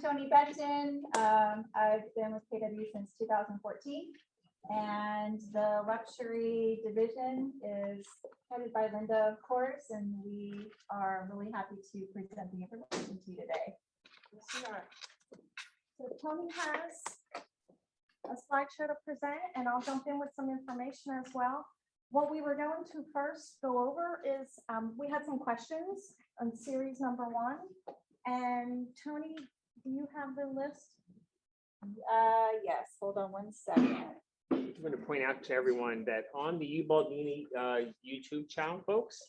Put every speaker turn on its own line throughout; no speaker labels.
Tony Benton. I've been with KW since 2014. And the luxury division is headed by Linda, of course, and we are really happy to present the information to you today. So Tony has a slideshow to present, and I'll jump in with some information as well. What we were going to first go over is we had some questions on series number 1. And Tony, do you have the list? Yes, hold on one second.
I'm going to point out to everyone that on the Ubaldini YouTube channel, folks,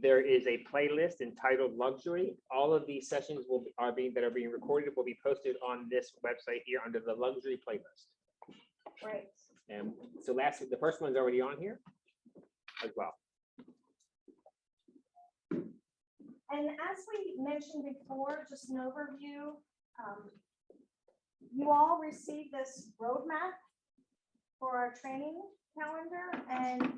there is a playlist entitled Luxury. All of these sessions are being recorded will be posted on this website here under the Luxury playlist.
Right.
And so the first one's already on here as well.
And as we mentioned before, just an overview, you all received this roadmap for our training calendar. And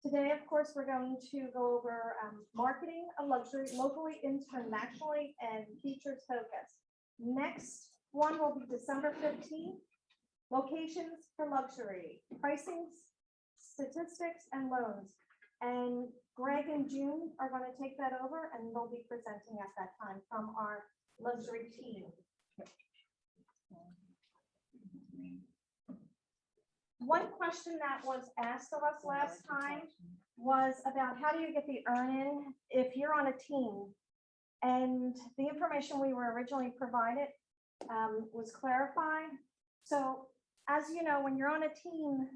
today, of course, we're going to go over marketing of luxury locally, internationally, and features focus. Next one will be December 15th, locations for luxury, pricing, statistics, and loans. And Greg and June are going to take that over, and they'll be presenting at that time from our luxury team. One question that was asked of us last time was about how do you get the earn-in if you're on a team? And the information we were originally provided was clarified. So as you know, when you're on a team,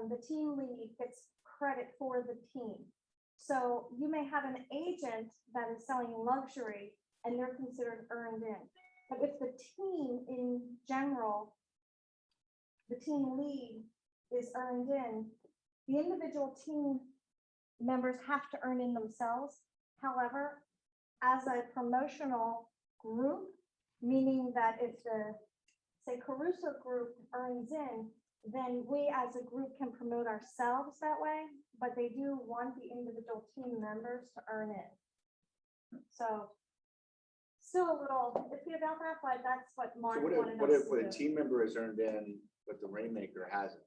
the team lead gets credit for the team. So you may have an agent that is selling luxury and they're considered earned in. But if the team in general, the team lead is earned in, the individual team members have to earn in themselves. However, as a promotional group, meaning that if the, say, Caruso group earns in, then we as a group can promote ourselves that way, but they do want the individual team members to earn in. So still a little iffy about that, but that's what Mark wanted us to
What a
do.
team member is earned in, but the Rainmaker hasn't?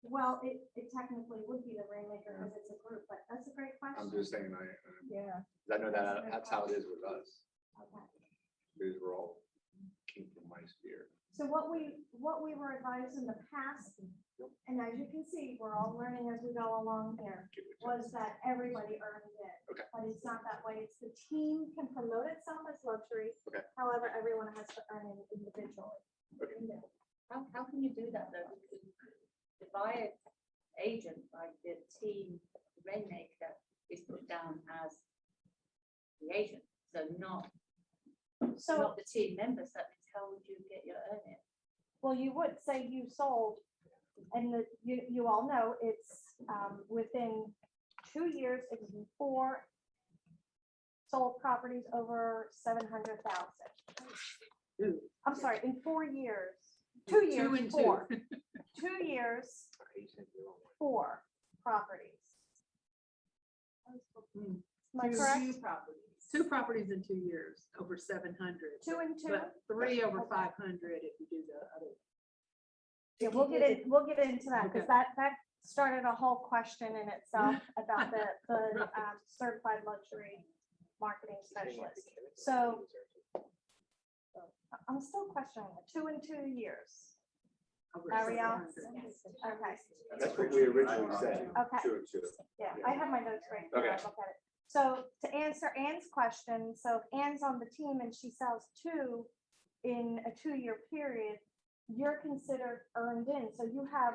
Well, it technically would be the Rainmaker because it's a group, but that's a great question.
I'm just saying,
Yeah.
I know that's how it is with us,
Okay.
because we're all king from my sphere.
So what we were advised in the past, and as you can see, we're all learning as we go along here, was that everybody earned it.
Okay.
But it's not that way. It's the team can promote itself as luxury.
Okay.
However, everyone has to earn it individually.
Okay.
How can you do that though? Because if I agent like the team Rainmaker is put down as the agent, so not the team members. That means how would you get your earning?
Well, you would say you sold, and you all know it's within 2 years, it was 4 sold properties over 700,000. I'm sorry, in 4 years. 2 years,
2 and 2.
4. 2 years, 4 properties. Am I correct?
Two properties in 2 years over 700.
2 and 2.
But 3 over
Okay.
500 if you do the other.
Yeah, we'll get into that because
Okay.
that started a whole question in itself about the certified luxury marketing specialist. So I'm still questioning it. 2 and 2 years.
over
Ariel?
700.
Okay.
That's what we originally said.
Okay.
2 and 2.
Yeah, I have my notes right here.
Okay.
I'll look at it. So to answer Ann's question, so if Ann's on the team and she sells 2 in a 2-year period, you're considered earned in. So you have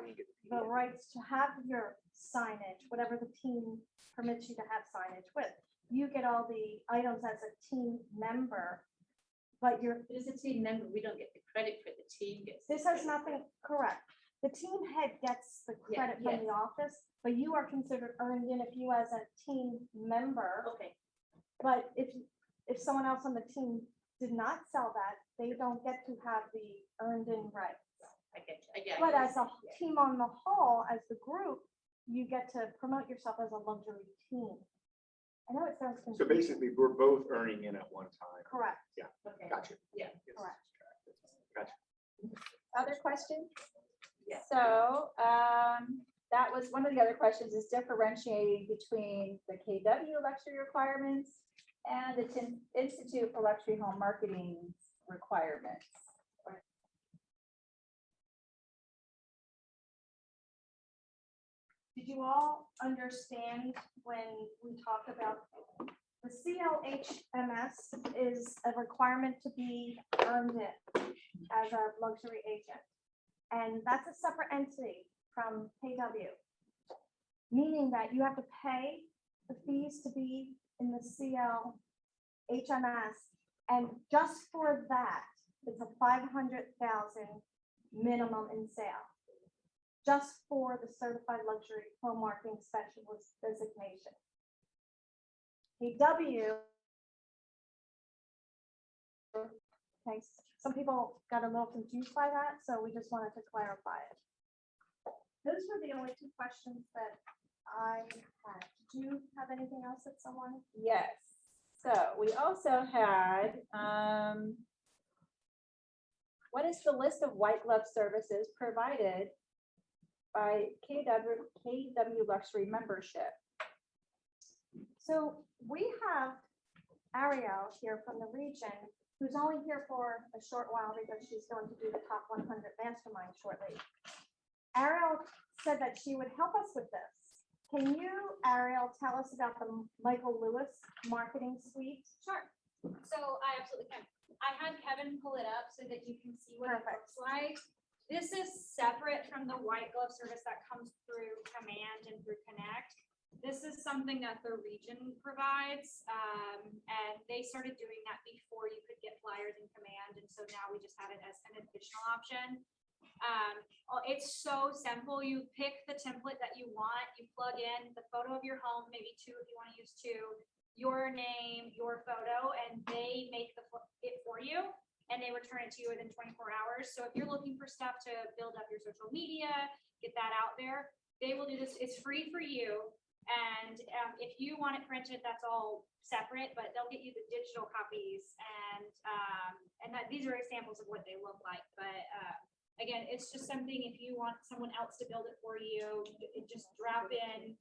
the rights to have your signage, whatever the team permits you to have signage with. You get all the items as a team member, but you're,
But as a team member, we don't get the credit for it. The team gets. the
this has
credit.
nothing, correct. The team head gets the
Yeah,
credit from
yes.
the office, but you are considered earned in if you as a team member.
Okay.
But if someone else on the team did not sell that, they don't get to have the earned in rights.
I get you. Yeah,
But
I
as a
get
team on the whole, as the group, you get to promote yourself as a luxury team. I know it sounds
So
confusing.
basically, we're both earning in at one time.
Correct,
Okay.
Gotcha.
Yeah.
correct.
Gotcha.
Other questions?
Yeah.
So, that was one of the other questions is differentiating between the KW luxury requirements and the Institute for Luxury Home Marketing requirements.
Did you all understand when we talk about the CLHMS is a requirement to be earned in as a luxury agent? And that's a separate entity from KW. Meaning that you have to pay the fees to be in the CLHMS. And just for that, it's a 500,000 minimum in sale. Just for the certified luxury home marketing specialist designation. KW. Okay, some people got a little confused by that, so we just wanted to clarify it. Those were the only two questions that I had. Do you have anything else that someone?
Yes, so we also had, what is the list of white glove services provided by KW Luxury membership?
So we have Ariel here from the region, who's only here for a short while because she's going to do the top 100 mastermind shortly. Ariel said that she would help us with this. Can you, Ariel, tell us about the Michael Lewis marketing suite?
Sure. So I absolutely can. I had Kevin pull it up so that you can see what it
Perfect.
looks like. This is separate from the white glove service that comes through Command and through Connect. This is something that the region provides, and they started doing that before you could get flyers in Command, and so now we just have it as an additional option. It's so simple. You pick the template that you want. You plug in the photo of your home, maybe two if you want to use two, your name, your photo, and they make it for you, and they return it to you within 24 hours. So if you're looking for stuff to build up your social media, get that out there, they will do this. It's free for you. And if you want it printed, that's all separate, but they'll get you the digital copies. And that these are examples of what they look like. But again, it's just something, if you want someone else to build it for you, just drop in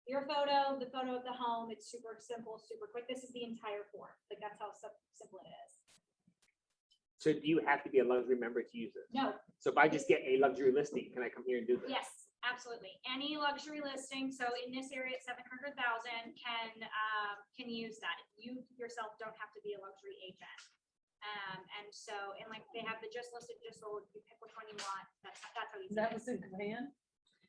your photo, the photo of the home. It's super simple, super quick. This is the entire form. Like that's how simple it is.
So do you have to be a luxury member to use this?
No,
So if I just get a luxury listing, can I come here and do this?
yes, absolutely. Any luxury listing, so in this area at 700,000 can use that. You yourself don't have to be a luxury agent. And so, and like they have the just listed, just sold, you pick which one you want. That's how you.
That was in Command?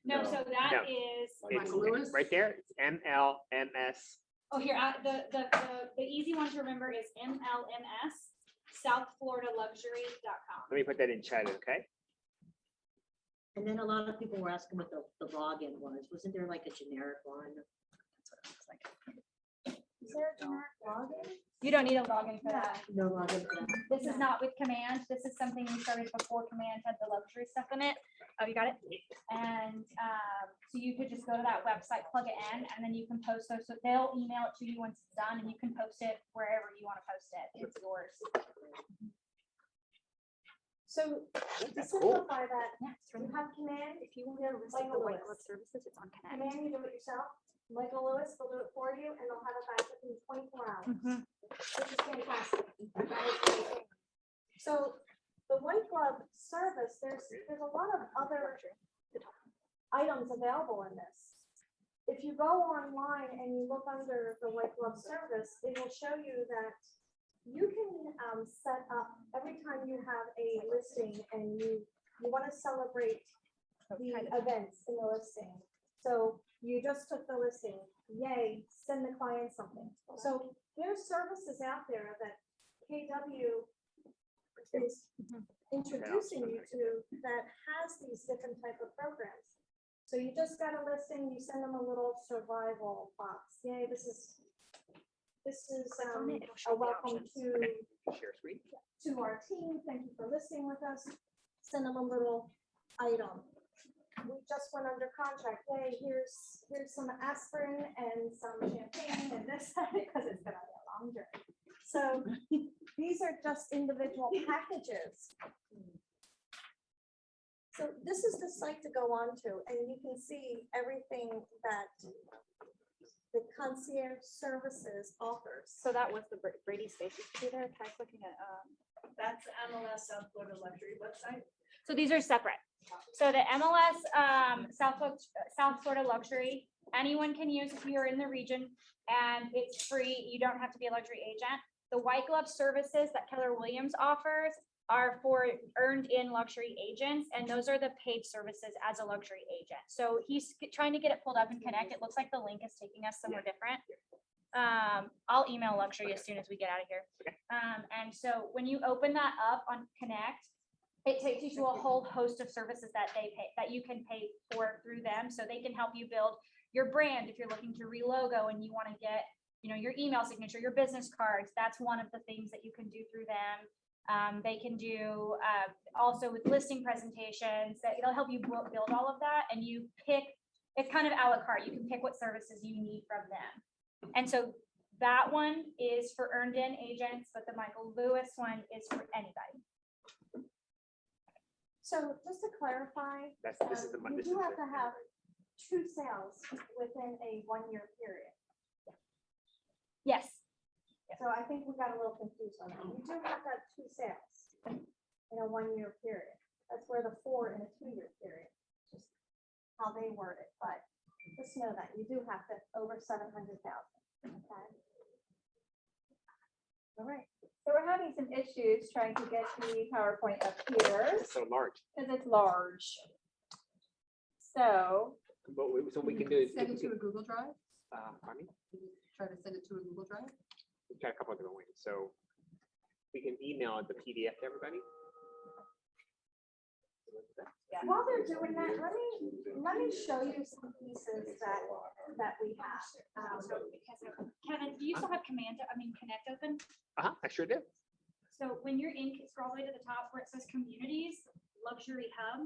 No, so
No.
that is,
It's
Michael Lewis?
right there. It's MLMS.
oh, here, the easy one to remember is MLMS, southfloridaluxury.com.
Let me put that in chat, okay?
And then a lot of people were asking what the login was. Wasn't there like a generic one? That's what it looks like.
Is there a generic login?
You don't need a login for that.
No login for that.
This is not with Command. This is something we started before Command had the luxury stuff in it. Oh, you got it? And so you could just go to that website, plug it in, and then you can post those. So they'll email it to you once it's done, and you can post it wherever you want to post it. It's yours.
So to
That's cool.
simplify that,
Yeah, it's
you
really
have Command,
If you want to list
Michael
the white
Lewis.
glove services, it's on Connect.
Command, you do it yourself. Michael Lewis will do it for you, and they'll have it back within 24 hours. Which is fantastic. That is great. So the white glove service, there's a lot of other items available in this. If you go online and you look under the white glove service, it will show you that you can set up every time you have a listing and you want to celebrate the events in the listing. So you just took the listing, yay, send the client something. So there's services out there that KW is introducing you to that has these different type of programs. So you just got a listing, you send them a little survival box. Yay, this is a welcome
Share screen.
to our team. Thank you for listening with us. Send them a little item. we just went under contract, hey, here's some aspirin and some champagne and this, because it's gonna be a long journey. So these are just individual packages. So this is the site to go on to, and you can see everything that the concierge services offers.
So that was the Brady Space used to be there. Ty's looking at,
That's MLS South Florida Luxury website.
So these are separate. So the MLS South Florida Luxury, anyone can use if you're in the region, and it's free. You don't have to be a luxury agent. The white glove services that Keller Williams offers are for earned in luxury agents, and those are the paid services as a luxury agent. So he's trying to get it pulled up and connect. It looks like the link is taking us somewhere different. I'll email luxury as soon as we get out of here. And so when you open that up on Connect, it takes you to a whole host of services that they pay, that you can pay for through them. So they can help you build your brand if you're looking to relogo and you want to get, your email signature, your business cards. That's one of the things that you can do through them. They can do also with listing presentations, that it'll help you build all of that, and you pick, it's kind of a la carte. You can pick what services you need from them. And so that one is for earned in agents, but the Michael Lewis one is for anybody.
So just to clarify,
This is the.
you do have to have 2 sales within a 1-year period.
Yes.
So I think we got a little confused on that. You do have to have 2 sales in a 1-year period. That's where the 4 in a 2-year period, just how they word it, but just know that you do have to over 700,000. Okay. All right.
so we're having some issues trying to get the PowerPoint up here
It's so large.
because it's large. So
So we can do is.
Send it to a Google Drive.
Pardon me?
Try to send it to a Google Drive.
We've got a couple of different ways. So we can email the PDF to everybody.
While they're doing that, let me show you some pieces that we have.
Kevin, do you still have Connect open?
I sure do.
So when you're in, scroll all the way to the top where it says communities, luxury hub.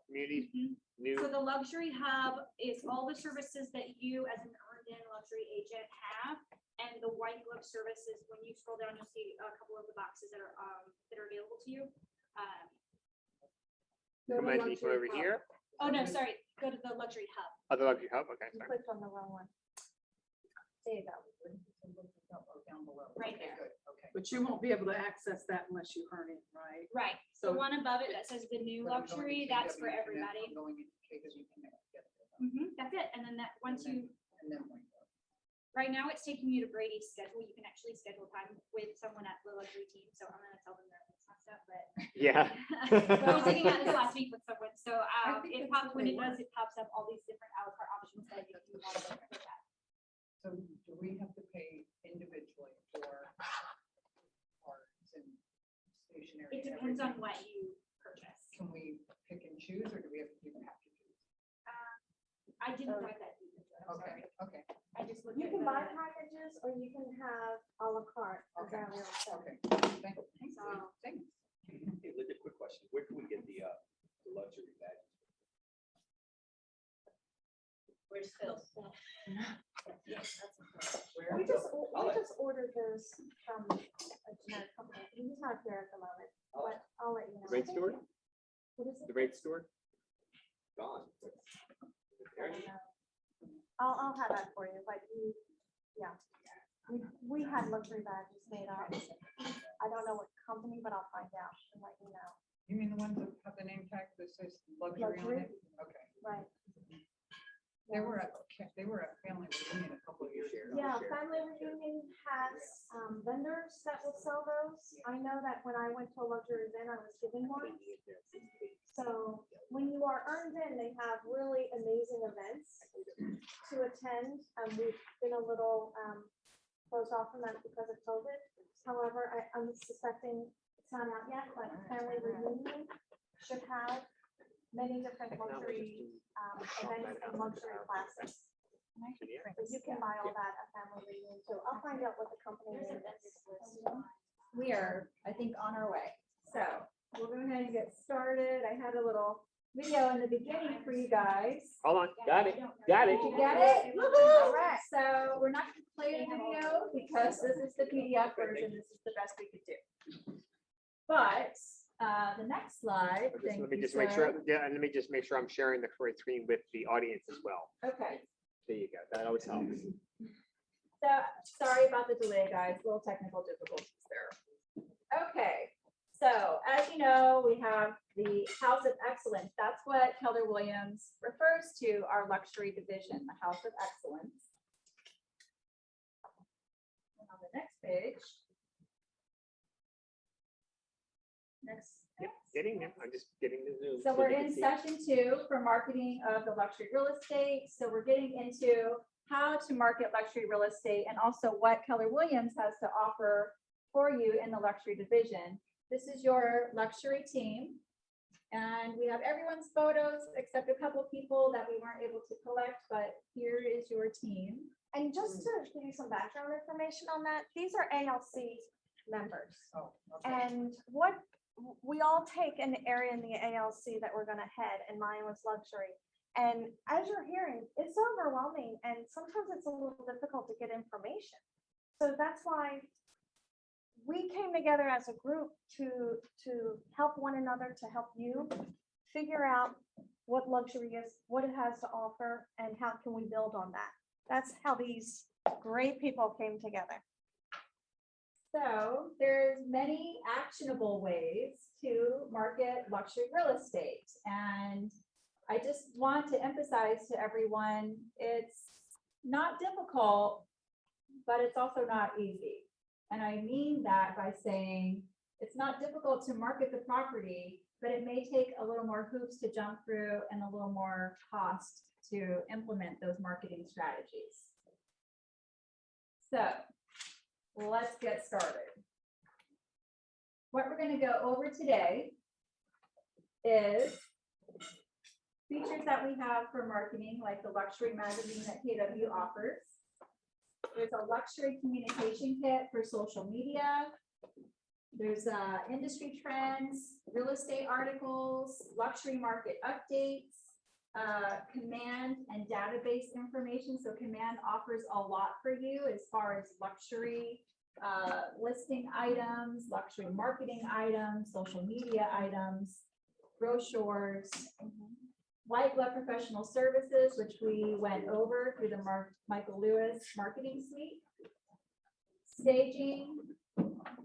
Community, new.
So the luxury hub is all the services that you as an earned in luxury agent have. And the white glove services, when you scroll down, you'll see a couple of the boxes that are available to you.
Come over here.
Oh, no, sorry, go to the luxury hub.
Other luxury hub. Okay.
You
Sorry.
clicked on the wrong one. There you go.
Right there.
But you won't be able to access that unless you earn it, right?
Right,
So-
the one above it that says the new luxury, that's for everybody. That's it, and then that, once you, right now it's taking you to Brady's schedule, you can actually schedule time with someone at the luxury team, so I'm gonna tell them that it's not stuff, but.
Yeah.
I was looking at this last week with someone, so
I think
it
that's
pops,
what
when
they
it does,
want.
it pops up all these different a la carte options that you can want to look at.
So do we have to pay individually for cards and stationery?
It
and
depends on
everything?
what you purchase.
Can we pick and choose, or do we have to choose?
I didn't write that deep into it, I'm
Okay,
sorry.
okay,
I just looked
You
at
can buy
the,
packages or you can have a la carte. as
Okay.
Ariel said.
okay. Thank you.
so,
Thanks.
Hey, Linda, quick question. Where can we get the luxury badges?
Where's Phil?
We just ordered those from a generic company. He's not here at the moment, but I'll let you know.
Red store?
What is it?
The Raid store?
Gone.
I don't know. I'll have that for you, but yeah. We had luxury badges made up. I don't know what company, but I'll find out and let you know.
You mean the ones that have the name tag that says luxury on
Luxury.
it? Okay.
Right.
They were at family reunion a couple of years ago.
Yeah, Family Reunion has vendors that will sell those. I know that when I went to a luxury event, I was given one. So when you are earned in, they have really amazing events to attend. We've been a little closed off from that because of COVID. However, I'm suspecting it's not out yet, but Family Reunion should have many different luxury events and luxury classes. So you can buy all that at Family Reunion too. I'll find out what the company name is.
we are, I think, on our way. So we'll go ahead and get started. I had a little video in the beginning for you guys.
Hold on, got it, got it.
Did you get it? All right, so we're not gonna play the video because this is the PDF version. This is the best we could do. But the next slide. thank
Let me
you,
just make
sir.
sure, yeah, and let me just make sure I'm sharing the correct screen with the audience as well.
Okay,
There you go, that always helps.
so sorry about the delay, guys. Little technical difficulties there. Okay, so as you know, we have the House of Excellence. That's what Keller Williams refers to our luxury division, the House of Excellence. And on the next page. Next.
Yep, getting there, I'm just getting the Zoom.
So we're
they can
in
see.
session 2 for marketing of the luxury real estate. So we're getting into how to market luxury real estate and also what Keller Williams has to offer for you in the luxury division. This is your luxury team. And we have everyone's photos except a couple people that we weren't able to collect, but here is your team.
And just to give you some background information on that, these are ALC members.
Oh, okay.
And what, we all take an area in the ALC that we're gonna head, and mine was luxury. And as you're hearing, it's overwhelming, and sometimes it's a little difficult to get information. So that's why we came together as a group to help one another, to help you figure out what luxury is, what it has to offer, and how can we build on that. That's how these great people came together.
So there's many actionable ways to market luxury real estate. And I just want to emphasize to everyone, it's not difficult, but it's also not easy. And I mean that by saying it's not difficult to market the property, but it may take a little more hoops to jump through and a little more cost to implement those marketing strategies. So let's get started. What we're going to go over today is features that we have for marketing, like the luxury magazine that KW offers. There's a luxury communication kit for social media. There's industry trends, real estate articles, luxury market updates, Command and database information. So Command offers a lot for you as far as luxury listing items, luxury marketing items, social media items, brochures, White Glove Professional Services, which we went over through the Michael Lewis Marketing Suite, staging,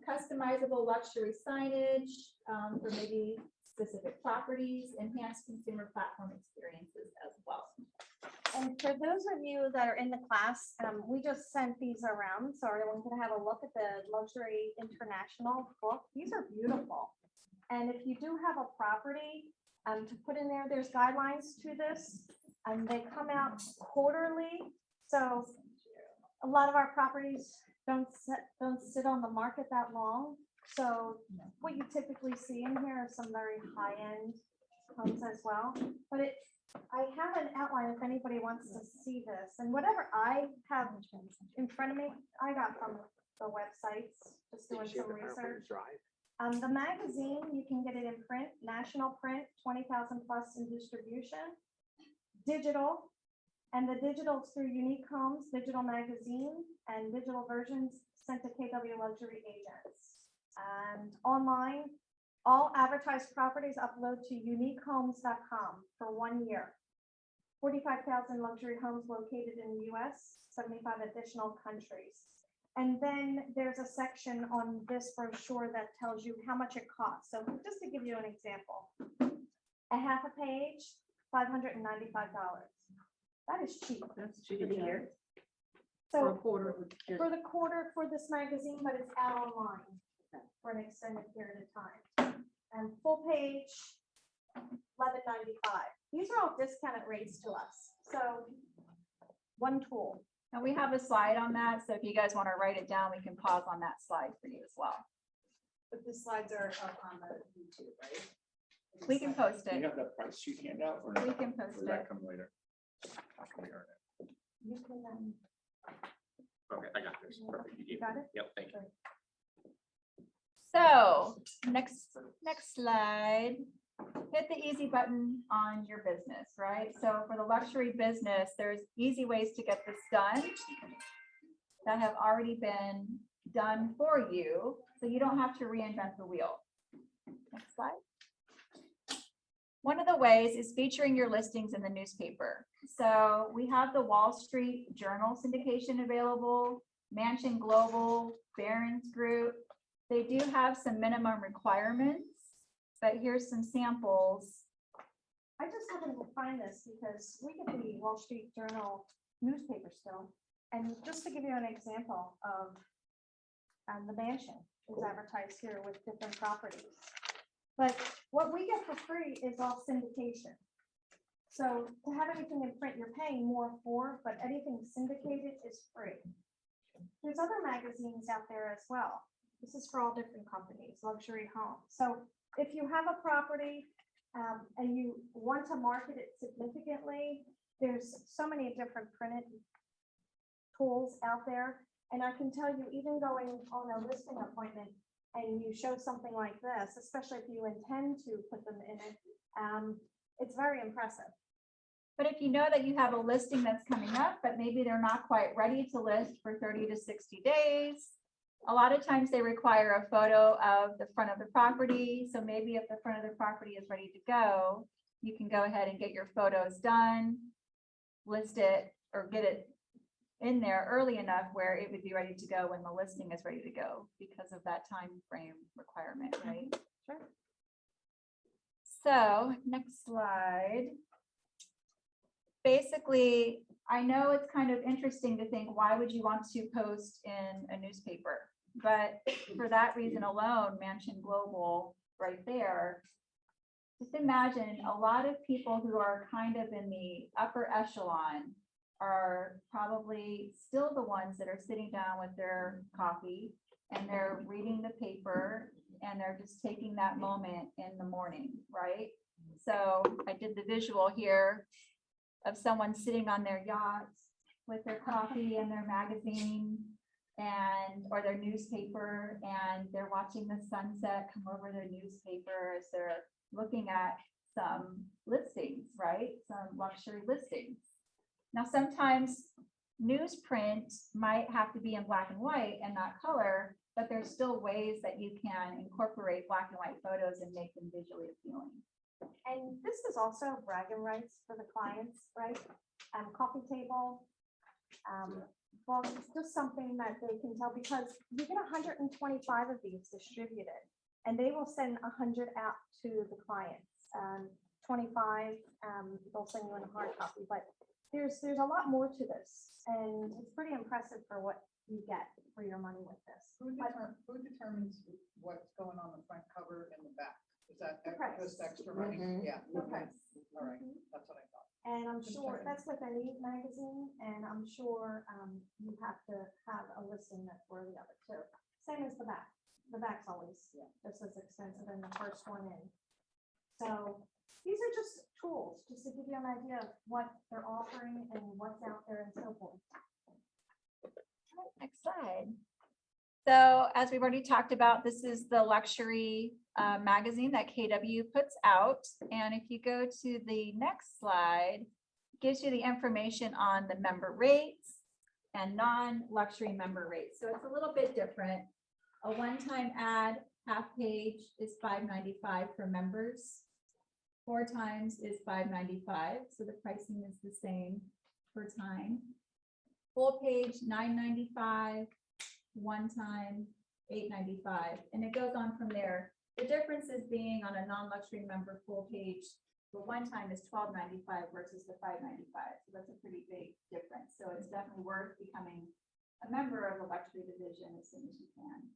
customizable luxury signage for maybe specific properties, enhanced consumer platform experiences as well.
And for those of you that are in the class, we just sent these around, so everyone can have a look at the Luxury International book. These are beautiful. And if you do have a property to put in there, there's guidelines to this, and they come out quarterly. So a lot of our properties don't sit on the market that long. So what you typically see in here are some very high-end homes as well. But I have an outline if anybody wants to see this. And whatever I have in front of me, I got from the websites, just doing
Share
some
the PowerPoint
research.
drive.
The magazine, you can get it in print, national print, 20,000 plus in distribution, digital, and the digital is through Unique Homes, digital magazine, and digital versions sent to KW Luxury agents. And online, all advertised properties upload to uniquehomes.com for 1 year. 45,000 luxury homes located in the US, 75 additional countries. And then there's a section on this brochure that tells you how much it costs. So just to give you an example, a half a page, $595. That is cheap.
That's cheap.
For the year.
For a
So
quarter.
for the quarter for this magazine, but it's out online for an extended period of time. And full page, $11.95. These are all discounted rates to us. So one tool.
And we have a slide on that, so if you guys want to write it down, we can pause on that slide for you as well.
But the slides are up on the YouTube, right?
We can post
Do you
it.
have that price sheet handout or
We
not?
can
Or
post
does that
it.
come later? After we earn it?
You can,
Okay, I got this. Perfect.
you got it?
Yep, thank you.
So next slide. hit the easy button on your business, right? So for the luxury business, there's easy ways to get this done that have already been done for you, so you don't have to reinvent the wheel. Next slide. One of the ways is featuring your listings in the newspaper. So we have the Wall Street Journal syndication available, Mansion Global, Barron's Group. They do have some minimum requirements, but here's some samples.
I just happened to find this because we get the Wall Street Journal newspaper still. And just to give you an example of, the mansion is advertised here with different properties. But what we get for free is all syndication. So to have anything in print, you're paying more for, but anything syndicated is free. There's other magazines out there as well. This is for all different companies, luxury homes. So if you have a property and you want to market it significantly, there's so many different printed tools out there. And I can tell you, even going on a listing appointment and you show something like this, especially if you intend to put them in it, it's very impressive.
But if you know that you have a listing that's coming up, but maybe they're not quite ready to list for 30 to 60 days, a lot of times they require a photo of the front of the property. So maybe if the front of the property is ready to go, you can go ahead and get your photos done, list it, or get it in there early enough where it would be ready to go when the listing is ready to go because of that time frame requirement, right?
Sure.
So next slide. Basically, I know it's kind of interesting to think, why would you want to post in a newspaper? But for that reason alone, Mansion Global right there, just imagine a lot of people who are kind of in the upper echelon are probably still the ones that are sitting down with their coffee and they're reading the paper and they're just taking that moment in the morning, right? So I did the visual here of someone sitting on their yachts with their coffee and their magazine and or their newspaper, and they're watching the sunset come over their newspaper as they're looking at some listings, right? Some luxury listings. Now, sometimes newsprint might have to be in black and white and not color, but there's still ways that you can incorporate black and white photos and make them visually appealing.
And this is also bragging rights for the clients, right? Coffee table. Well, it's just something that they can tell because you get 125 of these distributed and they will send 100 out to the clients. 25, they'll send you in a hard copy, but there's a lot more to this and it's pretty impressive for what you get for your money with this.
Who determines what's going on the front cover and the back? Is that
press.
just extra money? Yeah.
The press.
All right, that's what I thought.
And I'm
Just
sure
checking.
that's with any magazine, and I'm sure you have to have a listing that's worthy of it too. Same as the back. The back's always just as expensive as the first one in. So these are just tools, just to give you an idea of what they're offering and what's out there and so forth.
Next slide. So as we've already talked about, this is the luxury magazine that KW puts out. And if you go to the next slide, it gives you the information on the member rates and non-luxury member rates. So it's a little bit different. A one-time ad, half page is $5.95 for members. 4 times is $5.95. So the pricing is the same per time. Full page, $9.95. One time, $8.95, and it goes on from there. The difference is being on a non-luxury member full page, the one time is $12.95 versus the $5.95. So that's a pretty big difference. So it's definitely worth becoming a member of the luxury division as soon as you can.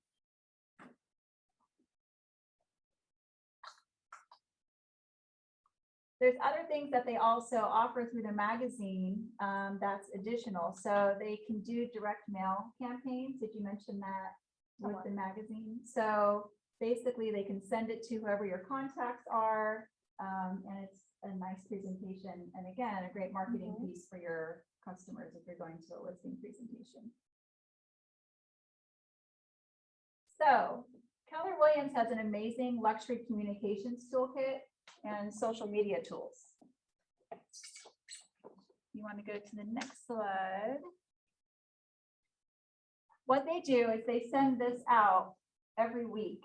There's other things that they also offer through the magazine that's additional. So they can do direct mail campaigns. Did you mention that with the magazine? So basically they can send it to whoever your contacts are. And it's a nice presentation. And again, a great marketing piece for your customers if you're going to a listing presentation. So Keller Williams has an amazing luxury communications toolkit. and social media tools. You want to go to the next slide? What they do is they send this out every week.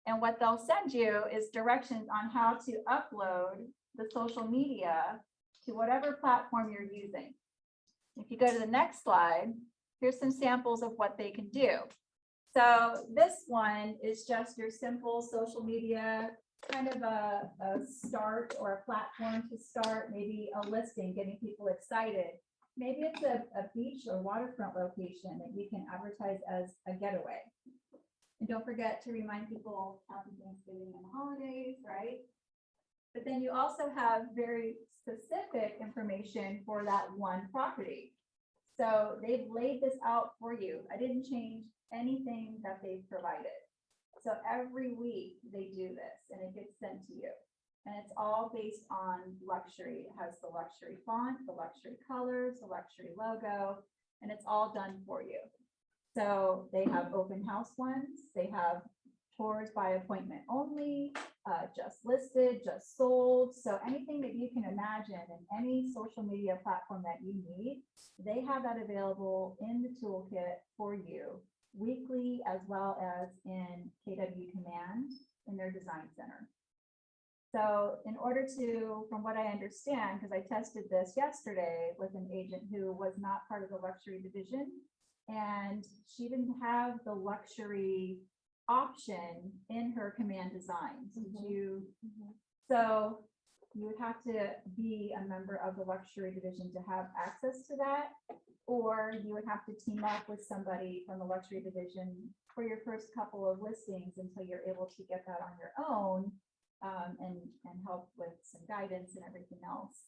And what they'll send you is directions on how to upload the social media to whatever platform you're using. If you go to the next slide, here's some samples of what they can do. So this one is just your simple social media, kind of a start or a platform to start, maybe a listing, getting people excited. Maybe it's a beach or waterfront location that you can advertise as a getaway. And don't forget to remind people happy Thanksgiving and the holidays, right? But then you also have very specific information for that one property. So they've laid this out for you. I didn't change anything that they've provided. So every week they do this and it gets sent to you. And it's all based on luxury. It has the luxury font, the luxury colors, the luxury logo, and it's all done for you. So they have open house ones, they have tours by appointment only, just listed, just sold. So anything that you can imagine in any social media platform that you need, they have that available in the toolkit for you weekly, as well as in KW Command in their design center. So in order to, from what I understand, because I tested this yesterday with an agent who was not part of the luxury division, and she didn't have the luxury option in her Command designs. So you would have to be a member of the luxury division to have access to that, or you would have to team up with somebody from the luxury division for your first couple of listings until you're able to get that on your own, and help with some guidance and everything else.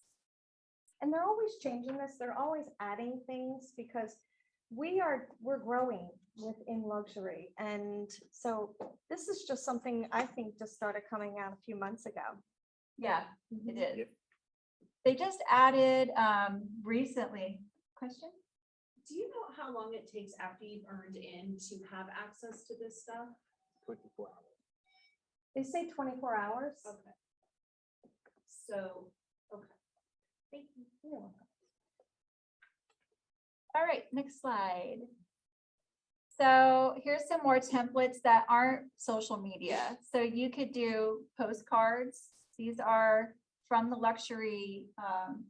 And they're always changing this. They're always adding things because we're growing within luxury. And so this is just something I think just started coming out a few months ago.
Yeah, it is.
Yep.
They just added recently. Question?
Do you know how long it takes after you've earned in to have access to this stuff?
24 hours.
They say 24 hours.
Okay. So, okay.
Thank you. You're welcome.
All right, next slide. So here's some more templates that aren't social media. So you could do postcards. These are from the luxury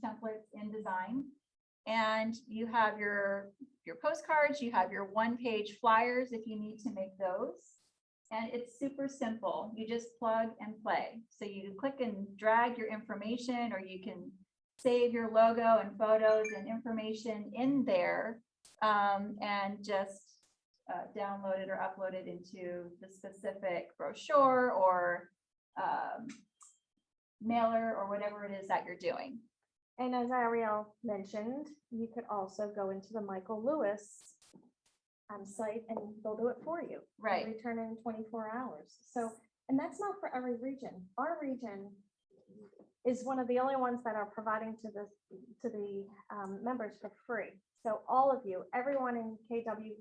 templates in design. And you have your postcards, you have your one-page flyers if you need to make those. And it's super simple. You just plug and play. So you click and drag your information, or you can save your logo and photos and information in there, and just download it or upload it into the specific brochure or mailer or whatever it is that you're doing.
And as Ariel mentioned, you could also go into the Michael Lewis site and they'll do it for you.
Right.
And return it in 24 hours. So, and that's not for every region. Our region is one of the only ones that are providing to the members for free. So all of you, everyone in KW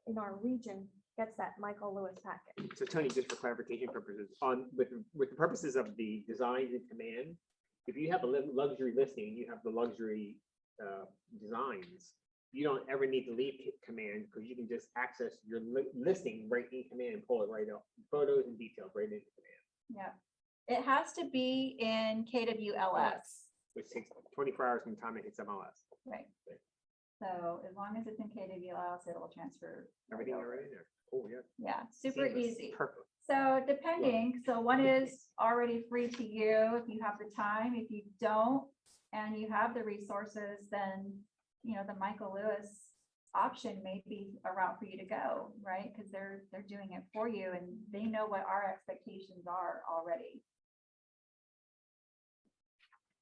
in our region gets that Michael Lewis packet.
So Tony, just for clarification purposes, with the purposes of the designs in Command, if you have a luxury listing, you have the luxury designs, you don't ever need to leave Command because you can just access your listing right in Command and pull it right up, photos and details right into Command.
Yeah, it has to be in KWLS.
Which takes 24 hours from the time it hits MLS.
Right. So as long as it's in KWLS, it'll transfer.
Everything already in there. Oh, yeah.
Yeah, super
Seamless.
easy.
Perfect.
So depending, so one is already free to you if you have the time. If you don't, and you have the resources, then, you know, the Michael Lewis option may be a route for you to go, right? Because they're doing it for you and they know what our expectations are already.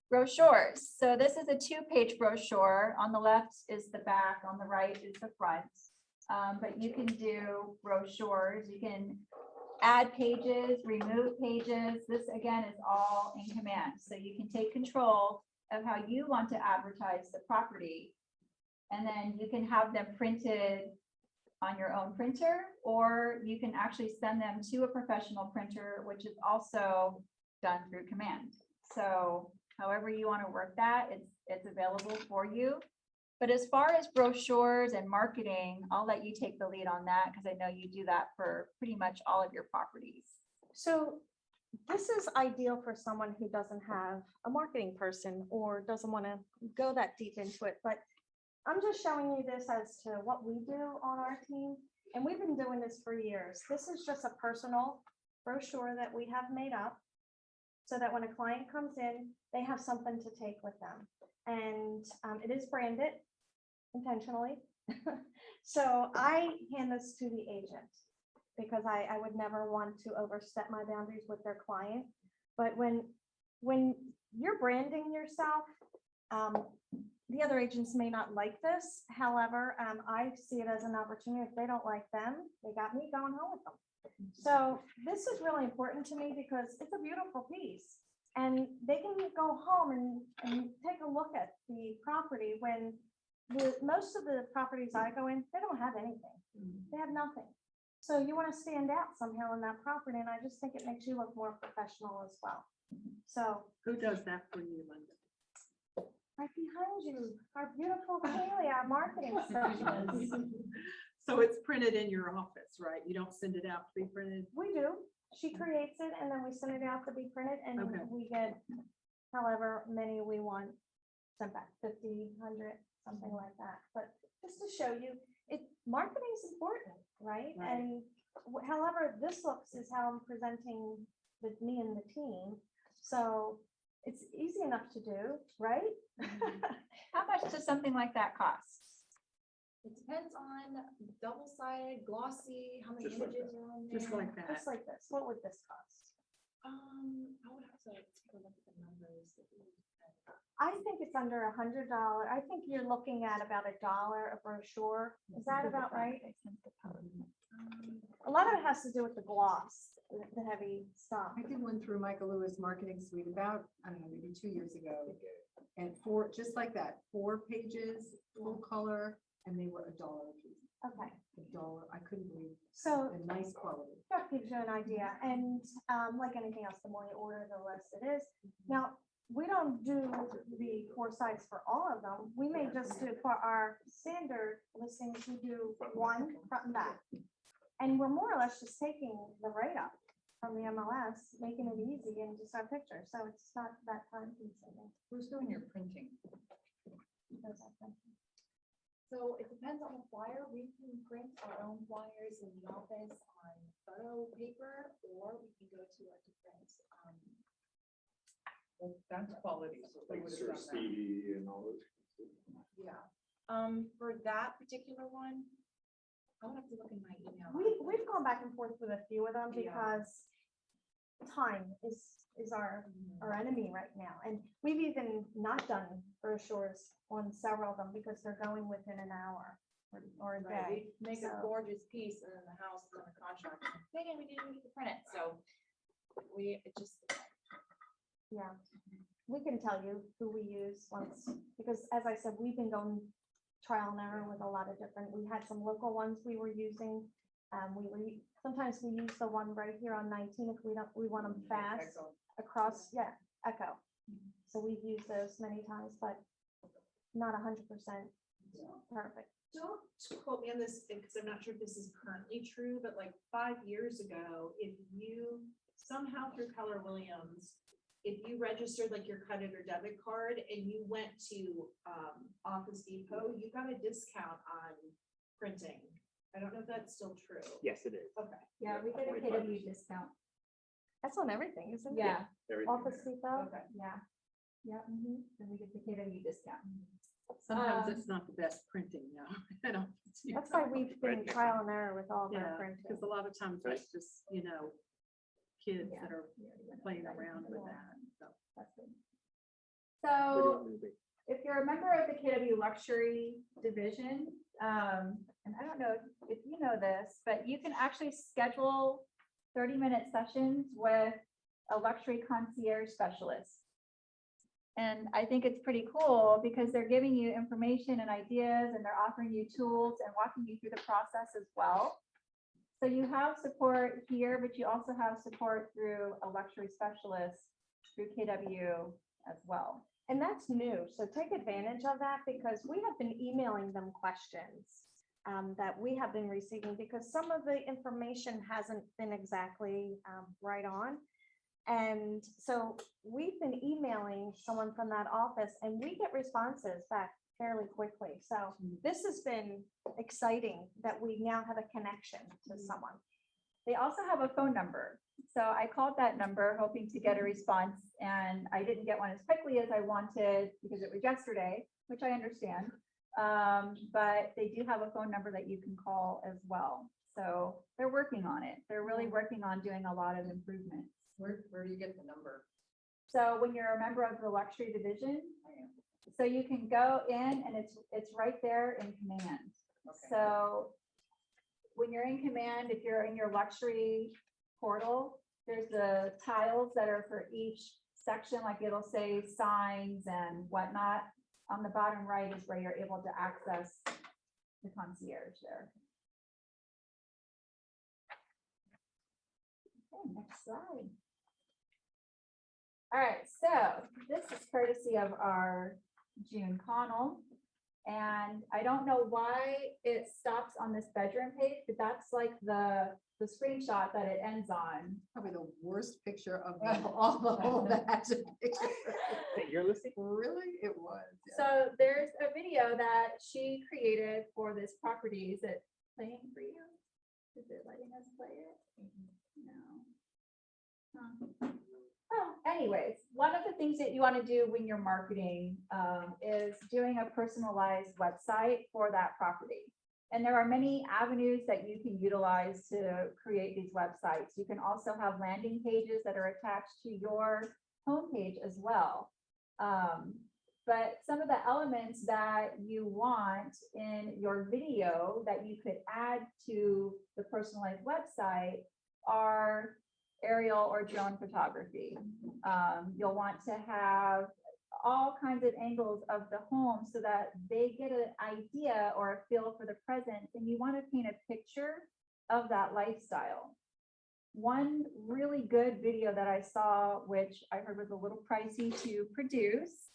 Brochures. So this is a 2-page brochure. On the left is the back, on the right is the front. But you can do brochures. You can add pages, remove pages. This again is all in Command. So you can take control of how you want to advertise the property. And then you can have them printed on your own printer, or you can actually send them to a professional printer, which is also done through Command. So however you want to work that, it's available for you. But as far as brochures and marketing, I'll let you take the lead on that because I know you do that for pretty much all of your properties.
So this is ideal for someone who doesn't have a marketing person or doesn't want to go that deep into it, but I'm just showing you this as to what we do on our team. And we've been doing this for years. This is just a personal brochure that we have made up so that when a client comes in, they have something to take with them. And it is branded intentionally. So I hand this to the agent because I would never want to overstep my boundaries with their client. But when you're branding yourself, the other agents may not like this. However, I see it as an opportunity. If they don't like them, they got me going home with them. So this is really important to me because it's a beautiful piece. And they can go home and take a look at the property when most of the properties I go in, they don't have anything. They have nothing. So you want to stand out somehow in that property. And I just think it makes you look more professional as well. So
Who does that for you, Linda?
right behind you, our beautiful Kaylee, our marketing specialist.
So it's printed in your office, right? You don't send it out pre-printed?
We do. She creates it and then we send it out to be printed and
Okay.
we get however many we want sent back, 50, 100, something like that. But just to show you, marketing is important, right?
Right.
And however this looks is how I'm presenting with me and the team. So it's easy enough to do, right?
How much does something like that cost?
It depends on double-sided, glossy, how many
Just like
images are on there.
Just like that.
Just like this. What would this cost?
I would have to take a look at the numbers.
I think it's under $100. I think you're looking at about $1 a brochure. Is that about right? A lot of it has to do with the gloss, the heavy stuff.
I did one through Michael Lewis Marketing Suite about, I don't know, maybe 2 years ago. And just like that, 4 pages, full color, and they were $1 a piece.
Okay,
$1. I couldn't believe
so
the nice quality.
that gives you an idea. And like anything else, the more you order, the less it is. Now, we don't do the 4 sides for all of them. We may just do for our standard listings, we do one front and back. And we're more or less just taking the write-up from the MLS, making it easy and just our picture. So it's not that time consuming.
Who's doing your printing?
Those are printing.
So it depends on the flyer. We can print our own flyers in the office on photo paper, or we can go to a different,
Well, that's quality. So they
Like
would have
Sir
done that.
Stevie and all those.
yeah. For that particular one, I would have to look in my email.
We've gone back and forth with a few of them
Yeah.
because time is our enemy right now. And we've even not done brochures on several of them because they're going within an hour or a
Right,
day.
we make a
So-
gorgeous piece and then the house is under contract. Megan, we didn't get to print it, so it just,
Yeah, we can tell you who we use once, because as I said, we've been going trial and error with a lot of different, we had some local ones we were using. Sometimes we use the one right here on 19 if we want them fast across, Echo. So we've used those many times, but not 100% perfect.
don't quote me on this because I'm not sure if this is currently true, but like 5 years ago, if you somehow through Keller Williams, if you registered like your credit or debit card and you went to Office Depot, you got a discount on printing. I don't know if that's still true.
Yes, it is.
Okay.
Yeah, we get a KW discount.
That's on everything, isn't it?
Yeah,
Everything
Office
there.
Depot.
Okay.
yeah. Yeah, and we get the KW discount.
Sometimes
Um,
it's not the best printing, no. I don't.
That's why we've been
Right.
trial and error with all of our
Yeah,
printing.
because a lot of times that's just, kids
Yeah.
that are playing around with that. So.
That's good.
What do you
So
want me to do?
if you're a member of the KW Luxury Division, and I don't know if you know this, but you can actually schedule 30-minute sessions with a luxury concierge specialist. And I think it's pretty cool because they're giving you information and ideas and they're offering you tools and walking you through the process as well. So you have support here, but you also have support through a luxury specialist through KW as well.
And that's new, so take advantage of that because we have been emailing them questions that we have been receiving because some of the information hasn't been exactly right on. And so we've been emailing someone from that office and we get responses back fairly quickly. So this has been exciting that we now have a connection to someone.
They also have a phone number. So I called that number hoping to get a response and I didn't get one as quickly as I wanted because it was yesterday, which I understand. But they do have a phone number that you can call as well. So they're working on it. They're really working on doing a lot of improvements.
Where do you get the number?
So when you're a member of the luxury division, so you can go in and it's right there in command. So when you're in command, if you're in your luxury portal, there's the tiles that are for each section, like it'll say signs and whatnot. On the bottom right is where you're able to access the concierge there. Okay, next slide. All right, so this is courtesy of our June Connell. And I don't know why it stops on this bedroom page, but that's like the screenshot that it ends on.
Probably the worst picture of them all, the whole batch of pictures.
That you're listing?
Really? It was. yeah.
So there's a video that she created for this property. Is it playing for you? Is it letting us play it? No. Huh. Oh, anyways, one of the things that you want to do when you're marketing is doing a personalized website for that property. And there are many avenues that you can utilize to create these websites. You can also have landing pages that are attached to your homepage as well. But some of the elements that you want in your video that you could add to the personalized website are aerial or drone photography. You'll want to have all kinds of angles of the home so that they get an idea or a feel for the presence, and you want to paint a picture of that lifestyle. One really good video that I saw, which I heard was a little pricey to produce,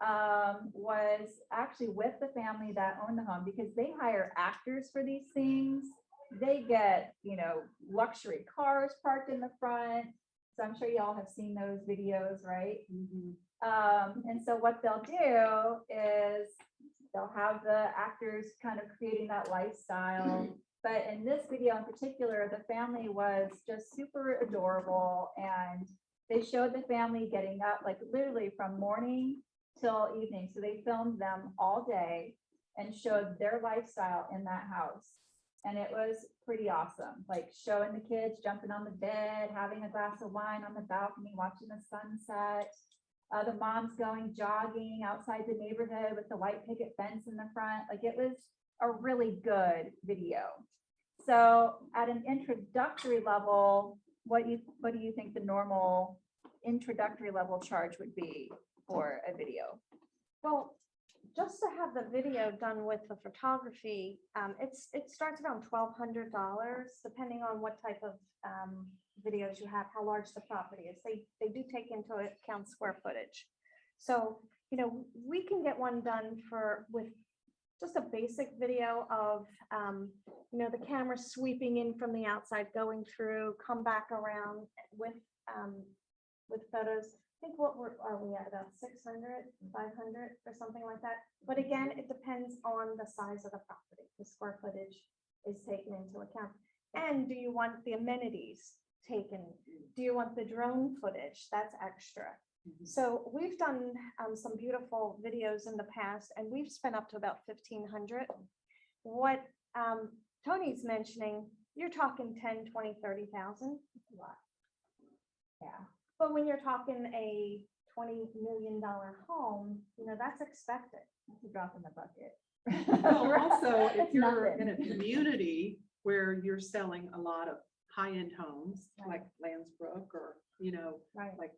was actually with the family that owned the home because they hire actors for these things. They get, you know, luxury cars parked in the front. So I'm sure y'all have seen those videos, right? And so what they'll do is they'll have the actors kind of creating that lifestyle. But in this video in particular, the family was just super adorable. And they showed the family getting up like literally from morning till evening. So they filmed them all day and showed their lifestyle in that house. And it was pretty awesome, like showing the kids jumping on the bed, having a glass of wine on the balcony, watching the sunset. The moms going jogging outside the neighborhood with the white picket fence in the front. Like it was a really good video. So at an introductory level, what do you think the normal introductory level charge would be for a video?
Well, just to have the video done with the photography, it starts around $1,200, depending on what type of videos you have, how large the property is. They do take into account square footage. So, you know, we can get one done with just a basic video of, you know, the camera sweeping in from the outside, going through, come back around with photos. I think are we at about 600, 500 or something like that. But again, it depends on the size of the property. The square footage is taken into account. And do you want the amenities taken? Do you want the drone footage? That's extra. So we've done some beautiful videos in the past, and we've spent up to about 1,500. What Tony's mentioning, you're talking 10, 20, 30,000. A lot. Yeah. But when you're talking a $20 million home, you know, that's expected.
It's a drop in the bucket.
Well, also, if
It's
you're
nothing.
in a community where you're selling a lot of high-end homes, like Landsbrook or, you know,
Right.
like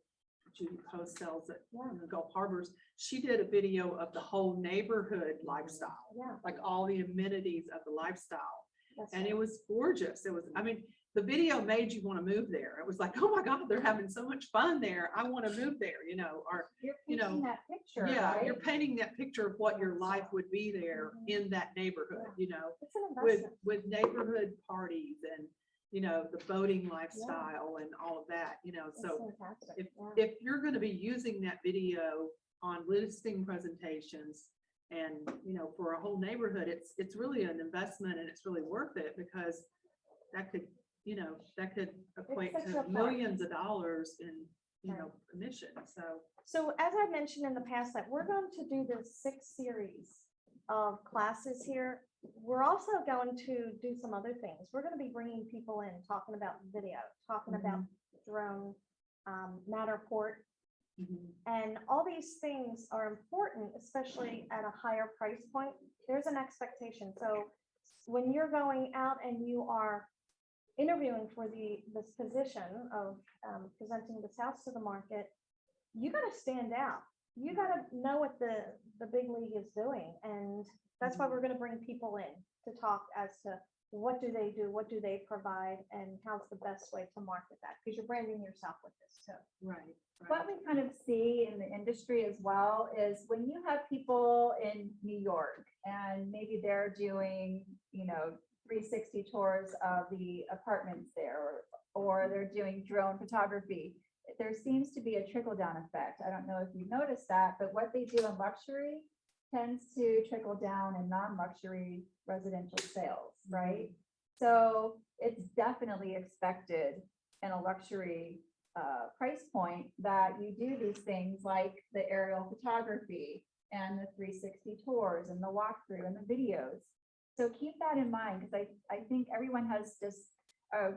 Judy Post sells at
Yeah.
in the Gulf Harbors, she did a video of the whole neighborhood lifestyle,
Yeah.
like all the amenities of the lifestyle.
That's
And
right.
it was gorgeous. It was, I mean, the video made you want to move there. It was like, oh my God, they're having so much fun there. I want to move there, or,
You're
you know,
painting that picture,
yeah,
right?
you're painting that picture of what your life would be there in that neighborhood,
It's an
with,
investment.
with neighborhood parties and, the boating lifestyle and all of that,
It's
so
fantastic,
if,
yeah.
if you're gonna be using that video on listing presentations and, for a whole neighborhood, it's really an investment and it's really worth it because that could, that could equate
sets you
to
apart.
millions of dollars in,
Right.
commission, so.
So as I mentioned in the past, that we're going to do the 6 series of classes here. We're also going to do some other things. We're going to be bringing people in, talking about video, talking about drone, Matterport. And all these things are important, especially at a higher price point. There's an expectation. So when you're going out and you are interviewing for this position of presenting this house to the market, you got to stand out. You got to know what the big league is doing. And that's why we're going to bring people in to talk as to what do they do, what do they provide, and how's the best way to market that, because you're branding yourself with this too.
Right.
What we kind of see in the industry as well is when you have people in New York and maybe they're doing, 360 tours of the apartments there, or they're doing drone photography, there seems to be a trickle down effect. I don't know if you've noticed that, but what they do in luxury tends to trickle down in non-luxury residential sales, right? So it's definitely expected in a luxury price point that you do these things like the aerial photography and the 360 tours and the walkthrough and the videos. So keep that in mind, because I think everyone has just a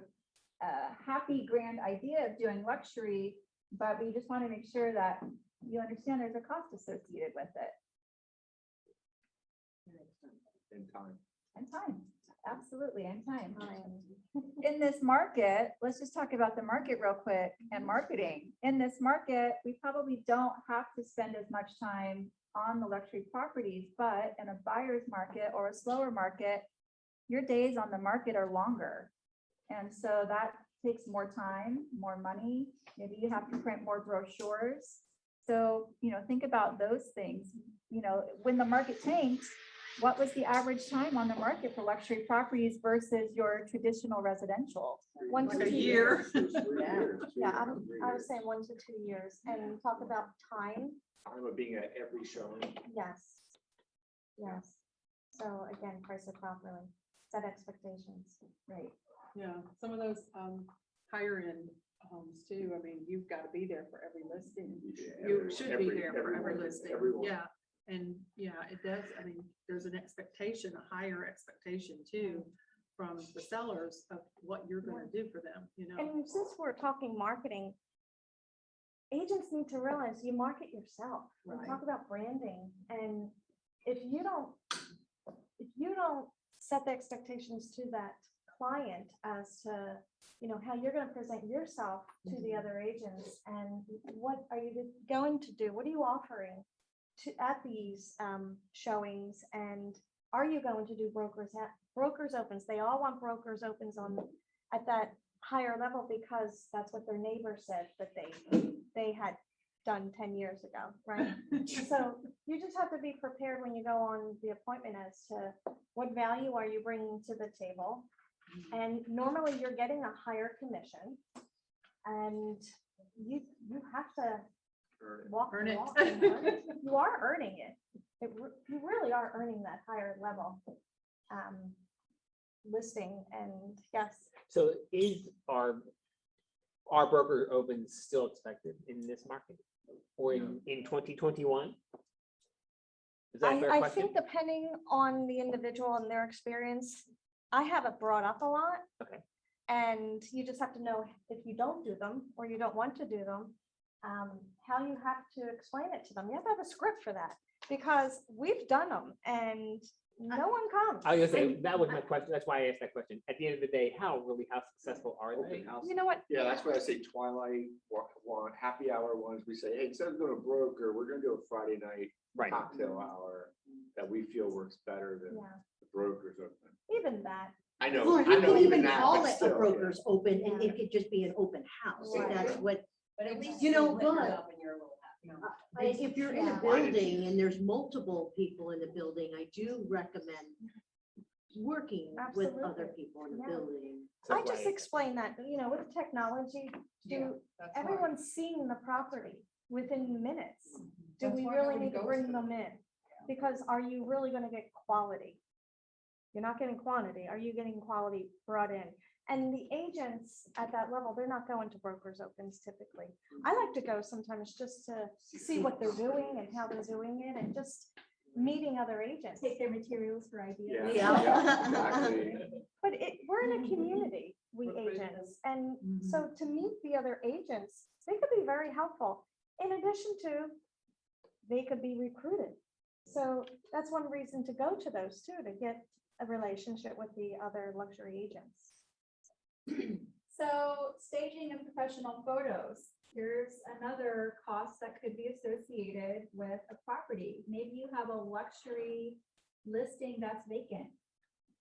happy grand idea of doing luxury, but we just want to make sure that you understand there's a cost associated with it.
In time.
And time, absolutely, and time. In this market, let's just talk about the market real quick and marketing. In this market, we probably don't have to spend as much time on the luxury properties, but in a buyer's market or a slower market, your days on the market are longer. And so that takes more time, more money. Maybe you have to print more brochures. So, think about those things. When the market tanked, what was the average time on the market for luxury properties versus your traditional residential?
1 to
Like a
2
year.
years.
Yeah.
Yeah, I was saying 1 to 2 years, and talk about time.
Time of being at every showing.
Yes. Yes. So again, price it properly, set expectations.
Right.
Yeah, some of those higher end homes too. I mean, you've got to be there for every listing. You should be there for every listing.
Everyone.
Yeah. And yeah, it does. I mean, there's an expectation, a higher expectation too, from the sellers of what you're going to do for them,
And since we're talking marketing, agents need to realize you market yourself. We
Right.
talk about branding, and if you don't set the expectations to that client as to, how you're going to present yourself to the other agents, and what are you going to do? What are you offering at these showings? And are you going to do brokers opens? They all want brokers opens at that higher level because that's what their neighbor said that they had done 10 years ago, right? So you just have to be prepared when you go on the appointment as to what value are you bringing to the table. And normally you're getting a higher commission, and you have to walk
Earn
the
it.
walk and earn it. You are earning it. You really are earning that higher level listing, and yes.
So is our broker opens still expected in this market or in 2021? Is that a fair
I
question?
think depending on the individual and their experience, I have it brought up a lot.
Okay.
And you just have to know if you don't do them or you don't want to do them, how you have to explain it to them. You have to have a script for that, because we've done them and no one comes.
I was gonna say, that was my question. That's why I asked that question. At the end of the day, how successful are they?
Open house.
You know what?
Yeah, that's why I say twilight, one, happy hour ones, we say, hey, instead of doing a broker, we're gonna do a Friday night
Right.
cocktail hour that we feel works better than
Yeah,
the brokers open.
even that,
I know,
Or
I
you
know
could
even
even
that,
call
but
it a
still, yeah.
broker's open and it could just be an open house.
Right.
That's what,
But at least.
You know,
lit it
but-
up and you're a little happy.
if you're in a
Yeah.
building and there's multiple people in the building, I do recommend working with other
Absolutely.
people in the
Yeah.
building.
I just explained that, with technology, everyone's seeing the property within minutes. Do
That's
we
why
really
nobody
need to
goes
bring
to
them in? Because are you really gonna get quality? You're not getting quantity. Are you getting quality brought in? And the agents at that level, they're not going to brokers opens typically. I like to go sometimes just to see what they're doing and how they're doing it and just meeting other agents.
Take their materials for ideas.
Yeah,
Yeah.
exactly.
But we're in a community, we agents, and so to meet the other agents, they could be very helpful. In addition to, they could be recruited. So that's one reason to go to those too, to get a relationship with the other luxury agents.
So staging of professional photos, here's another cost that could be associated with a property. Maybe you have a luxury listing that's vacant.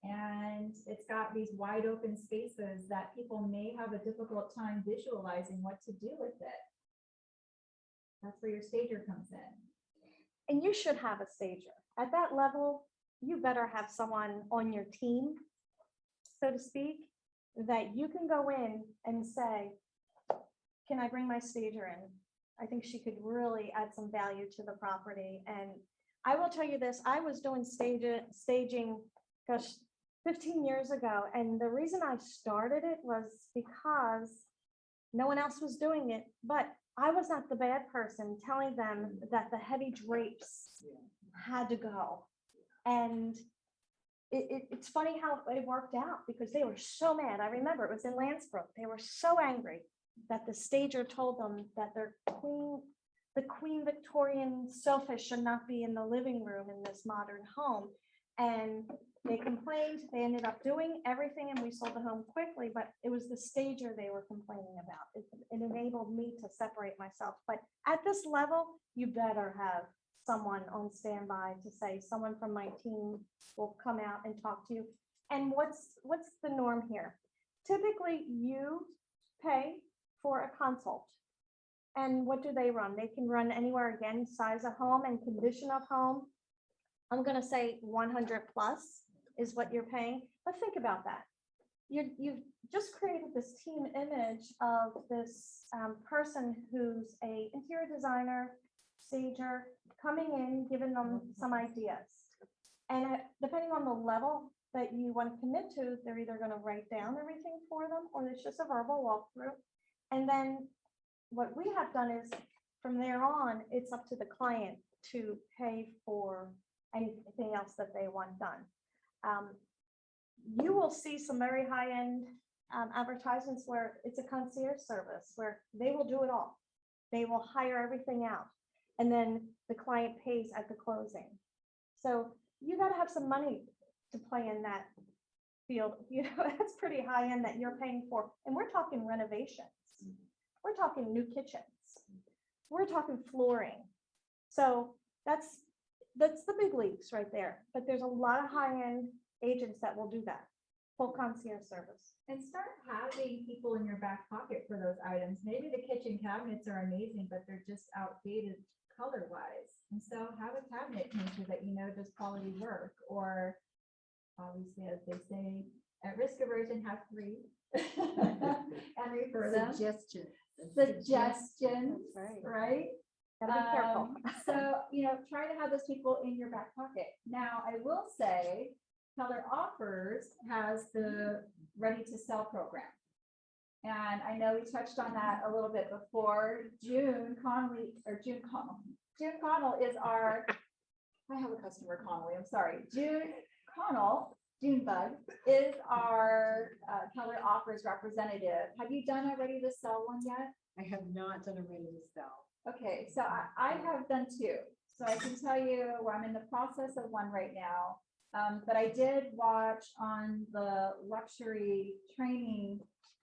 And it's got these wide open spaces that people may have a difficult time visualizing what to do with it. That's where your stager comes in.
And you should have a stager. At that level, you better have someone on your team, so to speak, that you can go in and say, can I bring my stager in? I think she could really add some value to the property. And I will tell you this, I was doing staging, gosh, 15 years ago. And the reason I started it was because no one else was doing it, but I was not the bad person telling them that the heavy drapes had to go. And it's funny how it worked out because they were so mad. I remember it was in Lansbrook. They were so angry that the stager told them that the Queen Victorian sofa should not be in the living room in this modern home. And they complained, they ended up doing everything and we sold the home quickly, but it was the stager they were complaining about. It enabled me to separate myself. But at this level, you better have someone on standby to say, someone from my team will come out and talk to you. And what's the norm here? Typically, you pay for a consult. And what do they run? They can run anywhere, again, size of home and condition of home. I'm gonna say 100 plus is what you're paying, but think about that. You've just created this team image of this person who's a interior designer, stager, coming in, giving them some ideas. And depending on the level that you want to commit to, they're either gonna write down everything for them, or it's just a verbal walkthrough. And then what we have done is, from there on, it's up to the client to pay for anything else that they want done. You will see some very high-end advertisements where it's a concierge service, where they will do it all. They will hire everything out, and then the client pays at the closing. So you got to have some money to play in that field. That's pretty high-end that you're paying for. And we're talking renovations. We're talking new kitchens. We're talking flooring. So that's the big leagues right there. But there's a lot of high-end agents that will do that, full concierge service.
And start having people in your back pocket for those items. Maybe the kitchen cabinets are amazing, but they're just outdated color-wise. And so have a cabinet painter that you know does quality work, or obviously, as they say, at risk aversion, have 3 and refer them.
Suggestion.
Suggestions,
That's
right?
Gotta be careful.
So, try to have those people in your back pocket. Now, I will say, Keller Offers has the Ready to Sell program. And I know we touched on that a little bit before. June Connell is our, I have a customer, Connolly, I'm sorry. Junebug is our Keller Offers representative. Have you done a Ready to Sell one yet?
I have not done a ready to sell.
Okay, so I have done 2. So I can tell you I'm in the process of one right now. But I did watch on the luxury training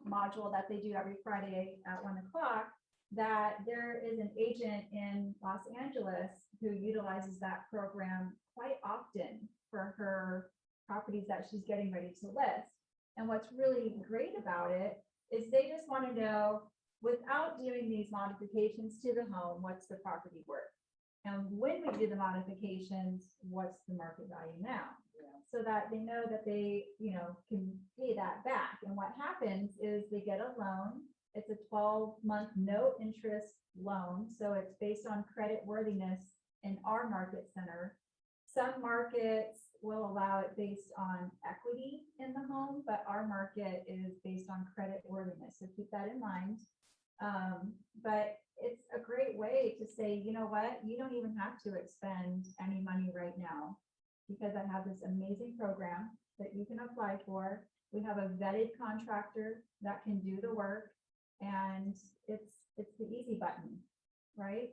module that they do every Friday at 1 o'clock, that there is an agent in Los Angeles who utilizes that program quite often for her properties that she's getting ready to list. And what's really great about it is they just want to know, without doing these modifications to the home, what's the property worth? And when we do the modifications, what's the market value now? So that they know that they, can pay that back. And what happens is they get a loan. It's a 12-month no interest loan. So it's based on credit worthiness in our market center. Some markets will allow it based on equity in the home, but our market is based on credit worthiness. So keep that in mind. But it's a great way to say, you know what, you don't even have to expend any money right now, because I have this amazing program that you can apply for. We have a vetted contractor that can do the work, and it's the easy button, right?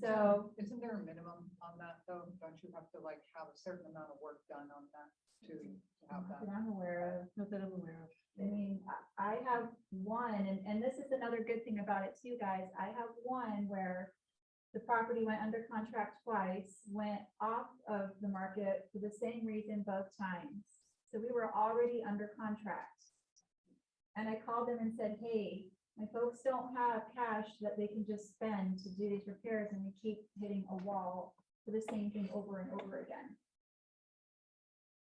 So
Isn't there a minimum on that though? Don't you have to like have a certain amount of work done on that to have
not
that?
that I'm aware of.
Not that I'm aware of.
I mean, I have one, and this is another good thing about it too, guys. I have one where the property went under contract twice, went off of the market for the same reason both times. So we were already under contract. And I called them and said, hey, my folks don't have cash that they can just spend to do these repairs, and we keep hitting a wall for the same thing over and over again.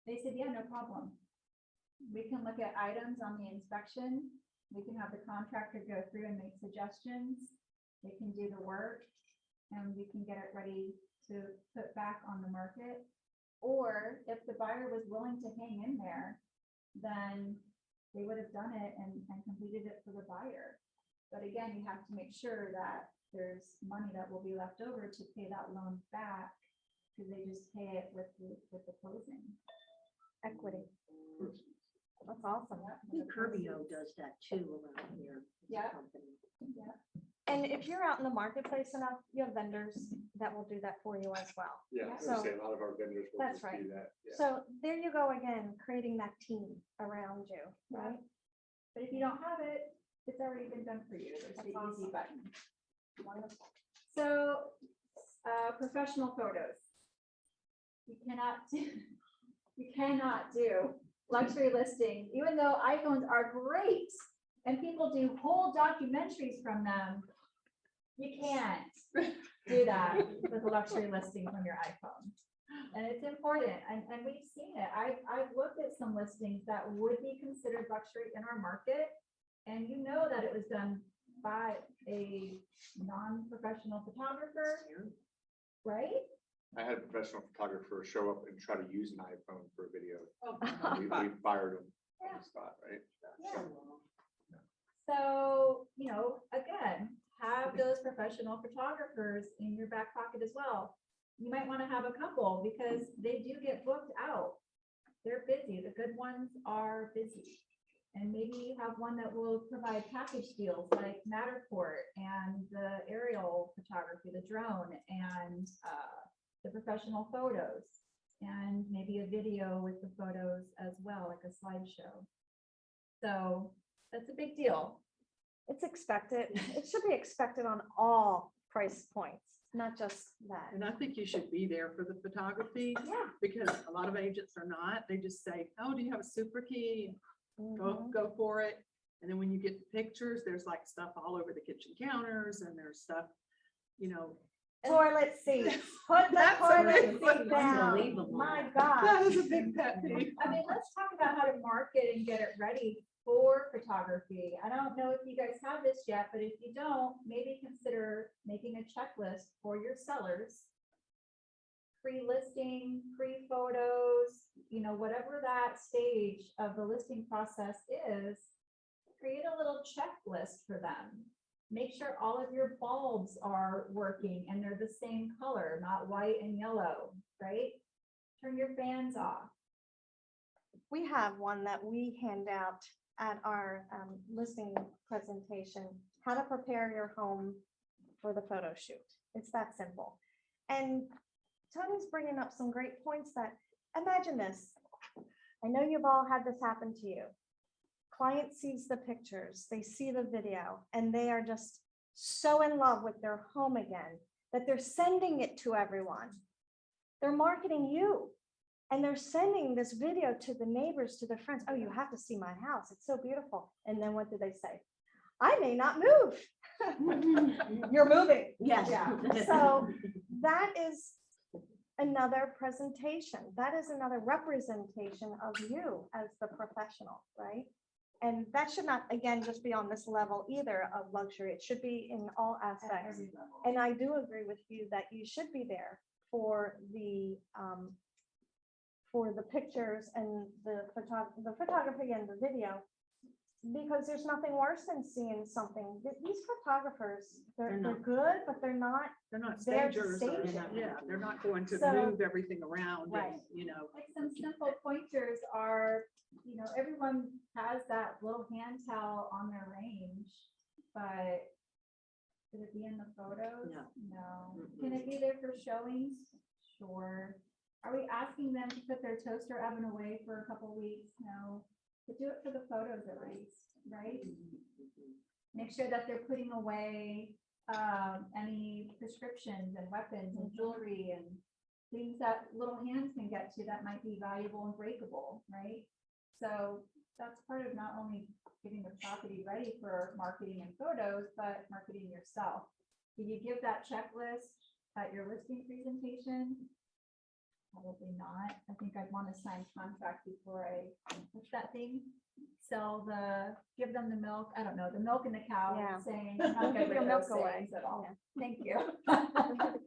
They said, yeah, no problem. We can look at items on the inspection. We can have the contractor go through and make suggestions. They can do the work, and we can get it ready to put back on the market. Or if the buyer was willing to hang in there, then they would have done it and completed it for the buyer. But again, you have to make sure that there's money that will be left over to pay that loan back, because they just pay it with the closing.
Equity. That's awesome.
I think Curbio does that too around here. as a
Yeah.
company.
And if you're out in the marketplace enough, you have vendors that will do that for you as well.
Yeah, I was
So-
gonna say, a lot of our vendors will
That's
just do
right.
that. Yeah.
So there you go again, creating that team around you, right?
But if you don't have it, it's already been done for you. There's the easy
awesome.
button.
Wonderful.
So, professional photos. You cannot do luxury listings, even though iPhones are great and people do whole documentaries from them. You can't do that with a luxury listing from your iPhone. And it's important, and we've seen it. I've looked at some listings that would be considered luxury in our market, and you know that it was done by a non-professional photographer, right?
I had a professional photographer show up and try to use an iPhone for a video.
Oh,
We fired him on
Yeah.
the spot, right?
Yeah. So, again, have those professional photographers in your back pocket as well. You might want to have a couple, because they do get booked out. They're busy. The good ones are busy. And maybe you have one that will provide package deals like Matterport and the aerial photography, the drone, and the professional photos, and maybe a video with the photos as well, like a slideshow. So that's a big deal.
It's expected. It should be expected on all price points, not just that.
And I think you should be there for the photography,
Yeah.
because a lot of agents are not. They just say, oh, do you have a super key?
Mhm.
Go for it. And then when you get the pictures, there's like stuff all over the kitchen counters, and there's stuff,
Toilet seats. Put the
That's a
toilet
big one.
seat down.
Unbelievable.
My
that
God.
is a big pet peeve.
I mean, let's talk about how to market and get it ready for photography. I don't know if you guys have this yet, but if you don't, maybe consider making a checklist for your sellers. Pre-listing, pre-photos, whatever that stage of the listing process is, create a little checklist for them. Make sure all of your bulbs are working and they're the same color, not white and yellow, right? Turn your fans off.
We have one that we hand out at our listing presentation, how to prepare your home for the photo shoot. It's that simple. And Tony's bringing up some great points that, imagine this. I know you've all had this happen to you. Client sees the pictures, they see the video, and they are just so in love with their home again that they're sending it to everyone. They're marketing you. And they're sending this video to the neighbors, to their friends. Oh, you have to see my house. It's so beautiful. And then what do they say? I may not move. You're moving.
Yes.
Yeah. So that is another presentation. That is another representation of you as the professional, right? And that should not, again, just be on this level either of luxury. It should be in all aspects. And I do agree with you that you should be there for the pictures and the photography and the video, because there's nothing worse than seeing something. These photographers, they're good, but they're not.
They're not
They're
stagers.
staging.
Yeah, they're not going to
So-
move everything around
Right.
and, you know.
Like some simple pointers are, you know, everyone has that little hand towel on their range, but should it be in the photos?
No.
No. Can it be there for showings? Sure. Are we asking them to put their toaster oven away for a couple weeks? No. But do it for the photos at least, right? Make sure that they're putting away any prescriptions and weapons and jewelry and things that little hands can get to that might be valuable and breakable, right? So that's part of not only getting the property ready for marketing and photos, but marketing yourself. Do you give that checklist at your listing presentation? Probably not. I think I'd want to sign contract before what's that thing? Give them the milk, I don't know, the milk and the cow,
Yeah.
saying, I'm not
Give
gonna
your
give
milk
those
away.
sayings at all.
Yeah.
Thank you.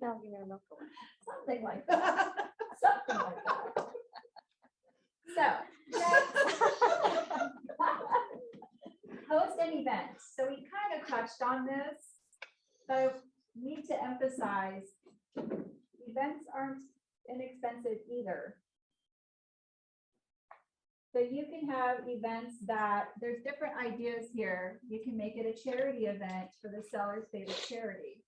Give your milk away.
Something like that. Something like that. So, next. Host an event. So we kind of touched on this, but I need to emphasize, events aren't inexpensive either. So you can have events that, there's different ideas here. You can make it a charity event for the seller's favorite charity.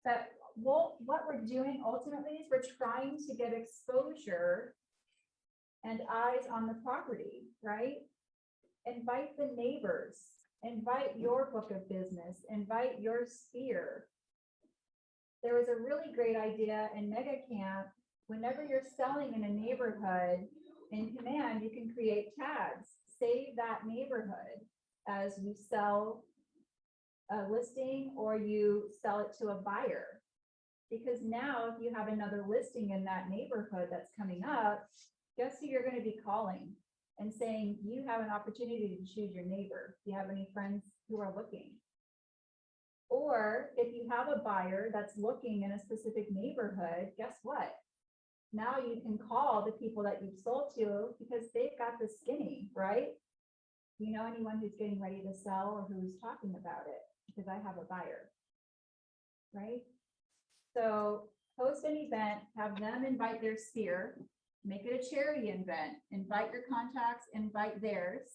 But what we're doing ultimately is we're trying to get exposure and eyes on the property, right? Invite the neighbors, invite your book of business, invite your sphere. There was a really great idea in Mega Camp. Whenever you're selling in a neighborhood, in Command, you can create tags, save that neighborhood as you sell a listing or you sell it to a buyer. Because now if you have another listing in that neighborhood that's coming up, guess who you're going to be calling and saying, you have an opportunity to choose your neighbor. Do you have any friends who are looking? Or if you have a buyer that's looking in a specific neighborhood, guess what? Now you can call the people that you've sold to because they've got the skinny, right? You know anyone who's getting ready to sell or who's talking about it? Because I have a buyer, right? So host an event, have them invite their sphere, make it a charity event, invite your contacts, invite theirs.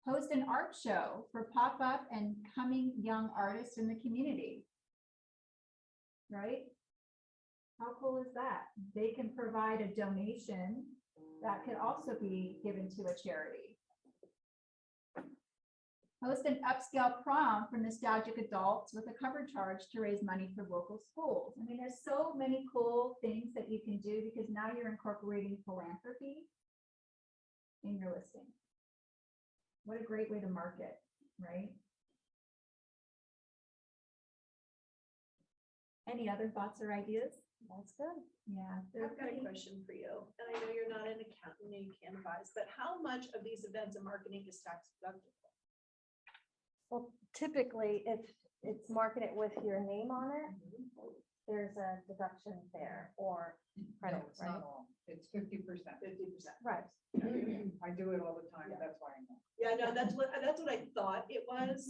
Host an art show for pop-up and coming young artists in the community, right? How cool is that? They can provide a donation that could also be given to a charity. Host an upscale prom for nostalgic adults with a cover charge to raise money for local schools. I mean, there's so many cool things that you can do because now you're incorporating philanthropy in your listing. What a great way to market, right? Any other thoughts or ideas?
That's good.
Yeah.
I've got a question for you, and I know you're not an accountant and you can't advise, but how much of these events and marketing is tax deductible?
Well, typically, if it's marketed with your name on it, there's a deduction there or credit,
No, it's
right?
not all. It's 50%.
50%.
Right.
I do it all the time. That's why I know.
Yeah, no, that's what I thought it was.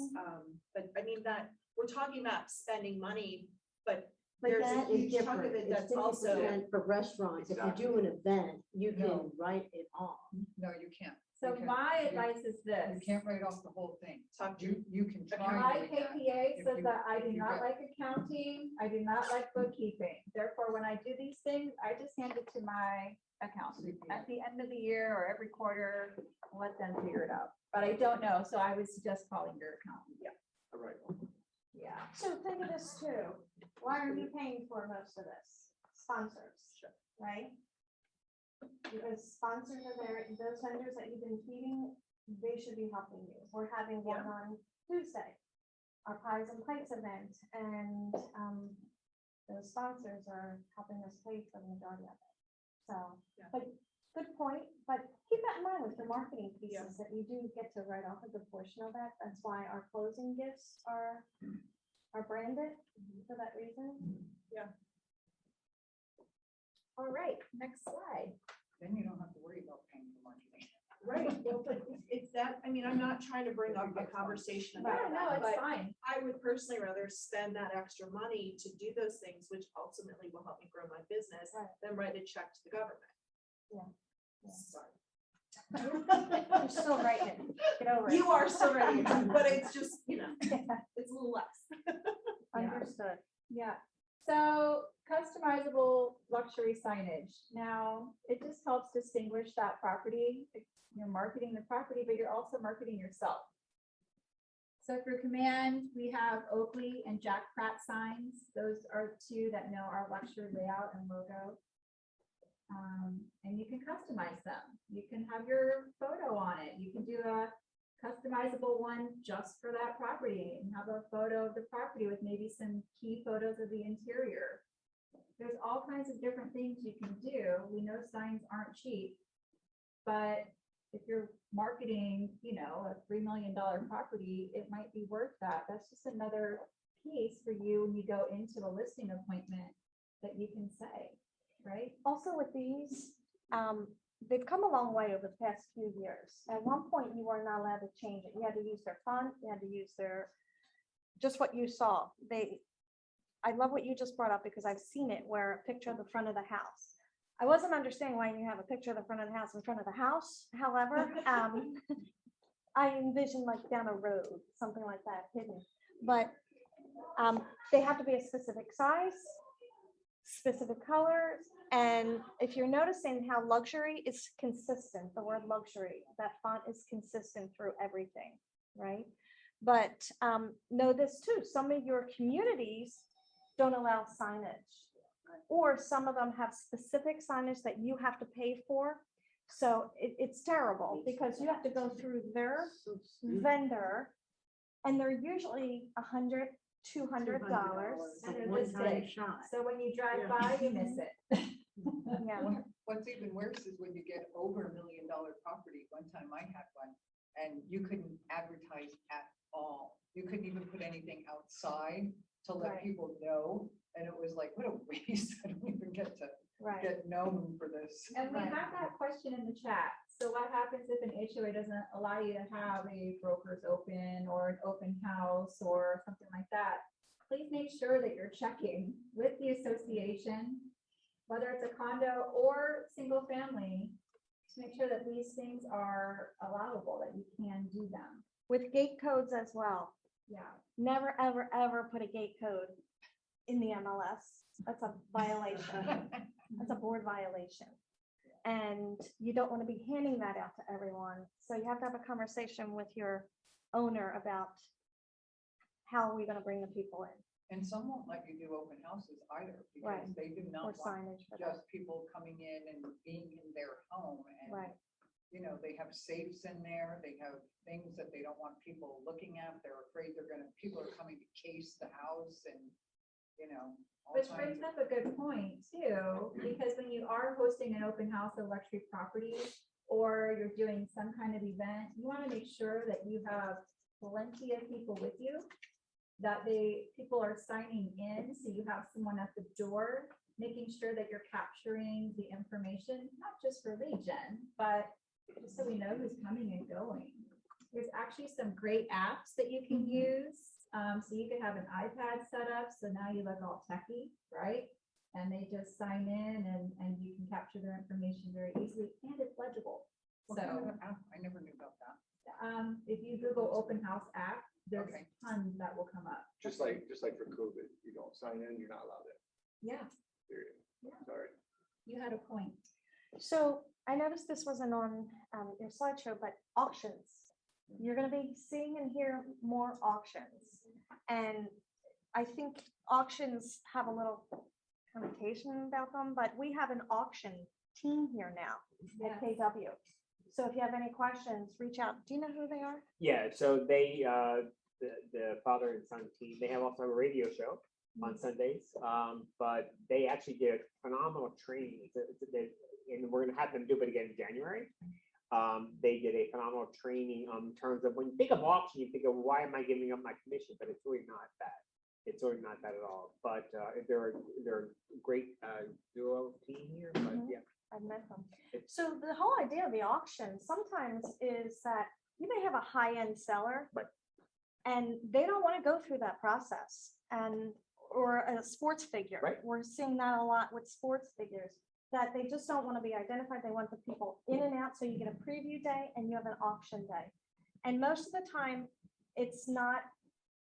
But I mean that, we're talking about spending money, but there's a
that is
huge chunk of
different.
it
It's
that's also.
50% for restaurants. If you do an event, you can
No.
write it off.
No, you can't.
So
You
my
can't.
advice is
You
this.
can't write off the whole thing.
Talk to
You can try.
My
doing that.
KPA
If
says
you-
that I do
if you
not
get-
like accounting, I do not like bookkeeping. Therefore, when I do these things, I just hand it to my accountant at the end of the year or every quarter, let them figure it out. But I don't know, so I would suggest calling your accountant.
Yeah.
All right.
Yeah.
So think of this too. Why are you paying for most of this? Sponsors, right? because sponsors are there, and those vendors that you've been feeding, they should be helping you. We're having one on Tuesday, our Pies and Plates event, and those sponsors are helping us pay for the majority of it. So,
Yeah.
but good point, but keep that in mind with the marketing pieces, that you do get to write off a good portion of that. That's why our closing gifts are branded for that reason.
All right, next slide.
Then you don't have to worry about paying for marketing.
Right, well, but it's that, I mean, I'm not trying to bring up a conversation
No,
about
no,
that,
it's
but
fine.
I would personally rather spend that extra money to do those things, which ultimately will help me grow my business,
Right.
than write a check to the government.
Yeah. Yeah.
Sorry.
You're still writing it. Get over it.
You are still writing it, but it's just, you know,
Yeah,
it's a little less.
understood.
Yeah, so customizable luxury signage. Now, it just helps distinguish that property. You're marketing the property, but you're also marketing yourself. So through Command, we have Oakley and Jack Pratt signs. Those are two that know our luxury layout and logo. And you can customize them. You can have your photo on it. You can do a customizable one just for that property and have a photo of the property with maybe some key photos of the interior. There's all kinds of different things you can do. We know signs aren't cheap, but if you're marketing, you know, a $3 million property, it might be worth that. That's just another piece for you when you go into a listing appointment that you can say, right?
Also with these, they've come a long way over the past few years. At one point, you were not allowed to change it. You had to use their font, you had to use their, just what you saw. I love what you just brought up because I've seen it where a picture of the front of the house. I wasn't understanding why you have a picture of the front of the house in front of the house. However, I envisioned like down a road, something like that hidden. But they have to be a specific size, specific colors. And if you're noticing how luxury is consistent, the word luxury, that font is consistent through everything, right? But know this too, some of your communities don't allow signage, or some of them have specific signage that you have to pay for. So it's terrible because you have to go through their vendor, and they're usually $100, $200.
And they're
One-time
listed.
shot.
So when you drive by, you miss it.
Yeah,
What's even worse is when you get over $1 million property. One time I had one and you couldn't advertise at all. You couldn't even put anything outside to let
Right.
people know. And it was like, what a waste. I don't even get to
right.
get known for this.
And we
Right.
have that question in the chat. So what happens if an HOA doesn't allow you to have a broker's open or an open house or something like that? Please make sure that you're checking with the association, whether it's a condo or single family, to make sure that these things are allowable, that you can do them.
With gate codes as well.
Yeah.
Never, ever, ever put a gate code in the MLS. That's a violation. That's a board violation. And you don't want to be handing that out to everyone. So you have to have a conversation with your owner about how are we going to bring the people in,
And some won't let you do open houses either because
Right.
they do
or
not want
signage for that.
just people coming in and being in their home. And,
Right.
you know, they have safes in there. They have things that they don't want people looking at. They're afraid people are coming to case the house and, you know. all
Which
kinds
brings
of-
up a good point too, because when you are hosting an open house of luxury property, or you're doing some kind of event, you want to make sure that you have plenty of people with you, that people are signing in, so you have someone at the door, making sure that you're capturing the information, not just for lead gen, but just so we know who's coming and going. There's actually some great apps that you can use. So you could have an iPad set up, so now you look all techie, right? And they just sign in and you can capture their information very easily, and it's legible.
What kind of
So
an app? I never knew about that.
if you Google open house app, there's
Okay.
tons that will come up.
Just like for COVID, you don't sign in, you're not allowed in,
Yeah,
period.
Yeah.
Sorry.
you had a point.
So I noticed this wasn't on your slideshow, but auctions. You're going to be seeing and hear more auctions. And I think auctions have a little connotation about them, but we have an auction team here now at KW. So if you have any questions, reach out. Do you know who they are?
Yeah, so they, the father and son team, they have also a radio show on Sundays. But they actually did phenomenal training. And we're gonna have them do it again in January. They did a phenomenal training in terms of when you think of auction, you think of why am I giving up my commission? But it's really not that. It's really not that at all. But they're a great duo team here. But
Mhm.
yeah,
I've met them. So the whole idea of the auction sometimes is that you may have a high-end seller.
Right.
And they don't want to go through that process or a sports figure.
Right.
We're seeing that a lot with sports figures, that they just don't want to be identified. They want the people in and out. So you get a preview day and you have an auction day. And most of the time, it's not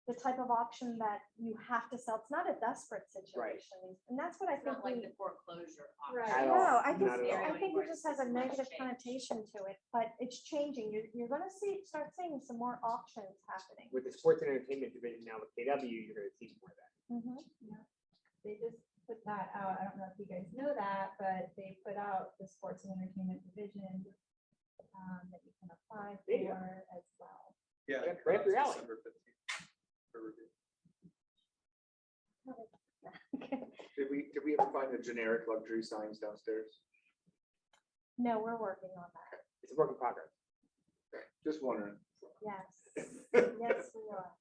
the type of auction that you have to sell. It's not a desperate situation. And that's what I
It's
think
not like
we.
the foreclosure auction.
Right.
At
No,
all.
I think,
Not at all.
I think it just has a
Where it's
negative
changed.
connotation to it, but it's changing. You're gonna start seeing some more auctions happening.
with the sports and entertainment division now with KW, you're gonna see more of that.
Mhm.
They just put that out. I don't know if you guys know that, but they put out the sports and entertainment division that you can apply
There you go.
for as well.
Yeah.
Right up your alley.
December 15th for review.
Okay.
Did we ever find the generic luxury signs downstairs?
No, we're working on that.
It's a work in progress.
Okay, just wondering.
Yes. Yes, we are.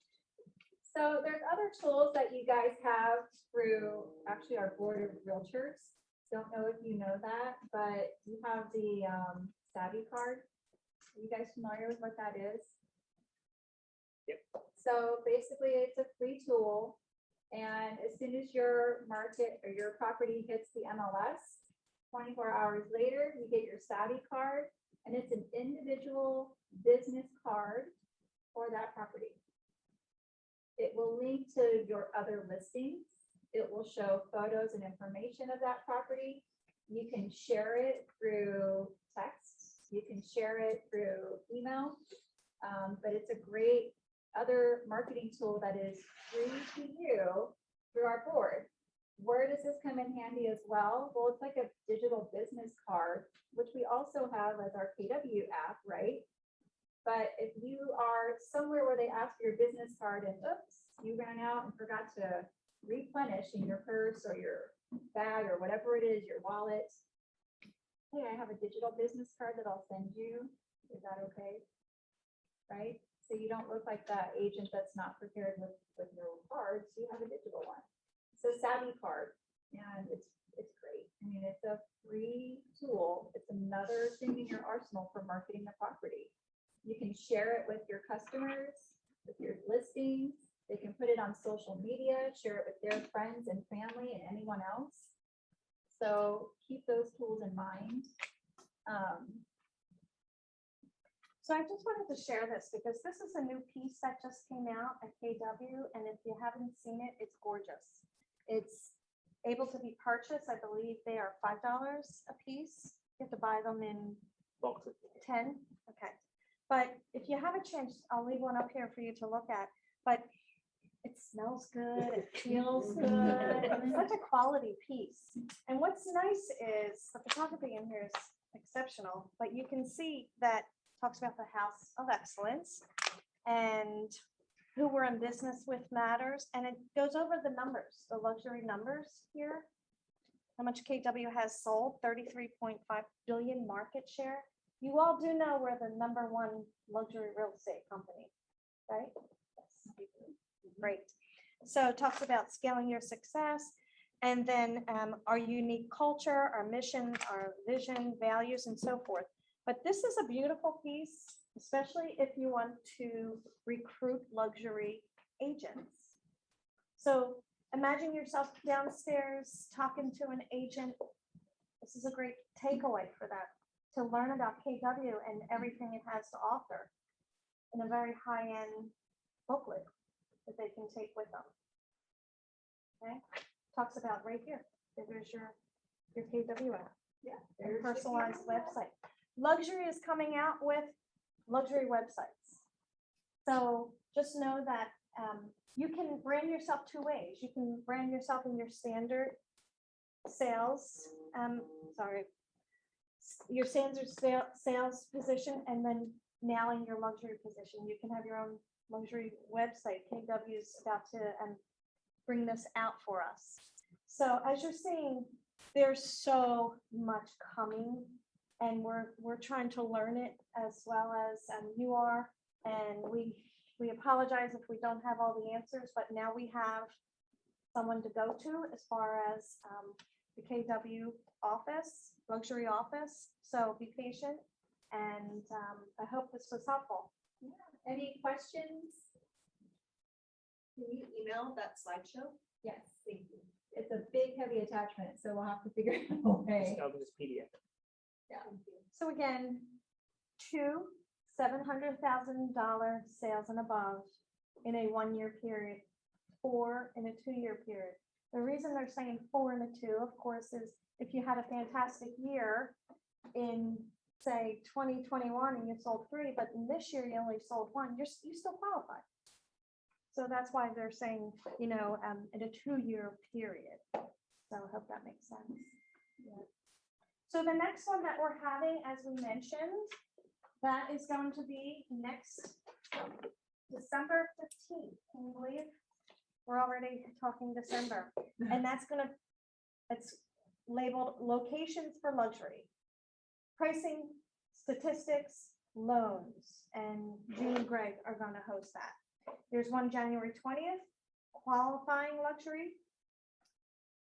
So there's other tools that you guys have through actually our board of realtors. Don't know if you know that, but you have the Savvy card. Are you guys familiar with what that is?
Yep.
So basically it's a free tool. And as soon as your market or your property hits the MLS, 24 hours later, you get your Savvy card, and it's an individual business card for that property. It will link to your other listings. It will show photos and information of that property. You can share it through text. You can share it through email. But it's a great other marketing tool that is free to you through our board. Where does this come in handy as well? Well, it's like a digital business card, which we also have as our KW app, right? But if you are somewhere where they ask for your business card and oops, you ran out and forgot to replenish in your purse or your bag or whatever it is, your wallet. Hey, I have a digital business card that I'll send you. Is that okay? Right? So you don't look like that agent that's not prepared with your cards. You have a digital one. It's a Savvy card, and it's great. I mean, it's a free tool. It's another thing in your arsenal for marketing the property. You can share it with your customers, with your listings. They can put it on social media, share it with their friends and family and anyone else. So keep those tools in mind.
So I just wanted to share this because this is a new piece that just came out at KW. And if you haven't seen it, it's gorgeous. It's able to be purchased. I believe they are $5 a piece. You have to buy them in
Box of
10. Okay. But if you have a chance, I'll leave one up here for you to look at. But it smells good. It feels good. It's such a quality piece. And what's nice is the photography in here is exceptional, but you can see that talks about the House of Excellence and who we're in business with matters. And it goes over the numbers, the luxury numbers here. How much KW has sold, 33.5 billion market share. You all do know we're the #1 luxury real estate company, right? Yes, you do. Great. So it talks about scaling your success, and then our unique culture, our mission, our vision, values, and so forth. But this is a beautiful piece, especially if you want to recruit luxury agents. So imagine yourself downstairs talking to an agent. This is a great takeaway for them to learn about KW and everything it has to offer in a very high-end booklet that they can take with them. Okay, talks about right here. There's your KW app.
Yeah.
Your personalized website. Luxury is coming out with luxury websites. So just know that you can brand yourself two ways. You can brand yourself in your standard sales, your standard sales position and then nailing your luxury position. You can have your own luxury website. KW is about to bring this out for us. So as you're seeing, there's so much coming, and we're trying to learn it as well as you are. And we apologize if we don't have all the answers, but now we have someone to go to as far as the KW office, luxury office. So be patient, and I hope this was helpful.
Any questions?
Can you email that slideshow?
Yes, thank you. It's a big, heavy attachment, so we'll have to figure out a way.
Of this PDF.
So again, 2 $700,000 sales and above in a 1-year period, 4 in a 2-year period. The reason they're saying 4 in a 2, of course, is if you had a fantastic year in, say, 2021 and you sold 3, but in this year you only sold 1, you still qualify. So that's why they're saying, in a 2-year period. So I hope that makes sense. Yeah. So the next one that we're having, as we mentioned, that is going to be next December 15th. Can you believe? We're already talking December. And it's labeled locations for luxury. Pricing, statistics, loans, and June and Greg are going to host that. There's one January 20th, qualifying luxury.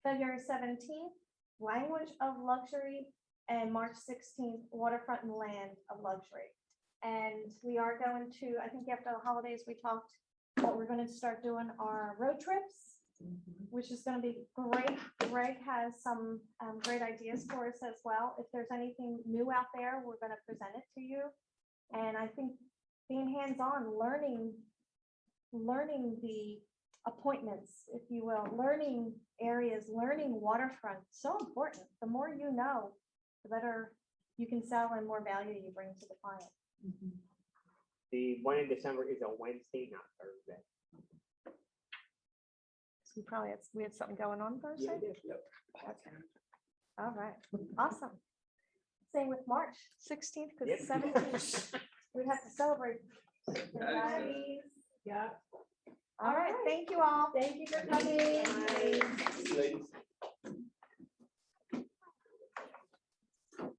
February 17th, language of luxury, and March 16th, waterfront and land of luxury. And we are going to, I think after the holidays, we talked, but we're going to start doing our road trips, which is going to be great. Greg has some great ideas for us as well. If there's anything new out there, we're going to present it to you. And I think being hands-on, learning the appointments, if you will, learning areas, learning waterfront, so important. The more you know, the better you can sell and more value you bring to the client.
The one in December is a Wednesday, not Thursday.
So we had something going on Thursday?
Yeah, it is, yep.
Okay. All right, awesome. Same with March 16th, because
Yep.
17th, we have to celebrate.
Yeah.
All right, thank you all.
Thank you for coming.
Ladies.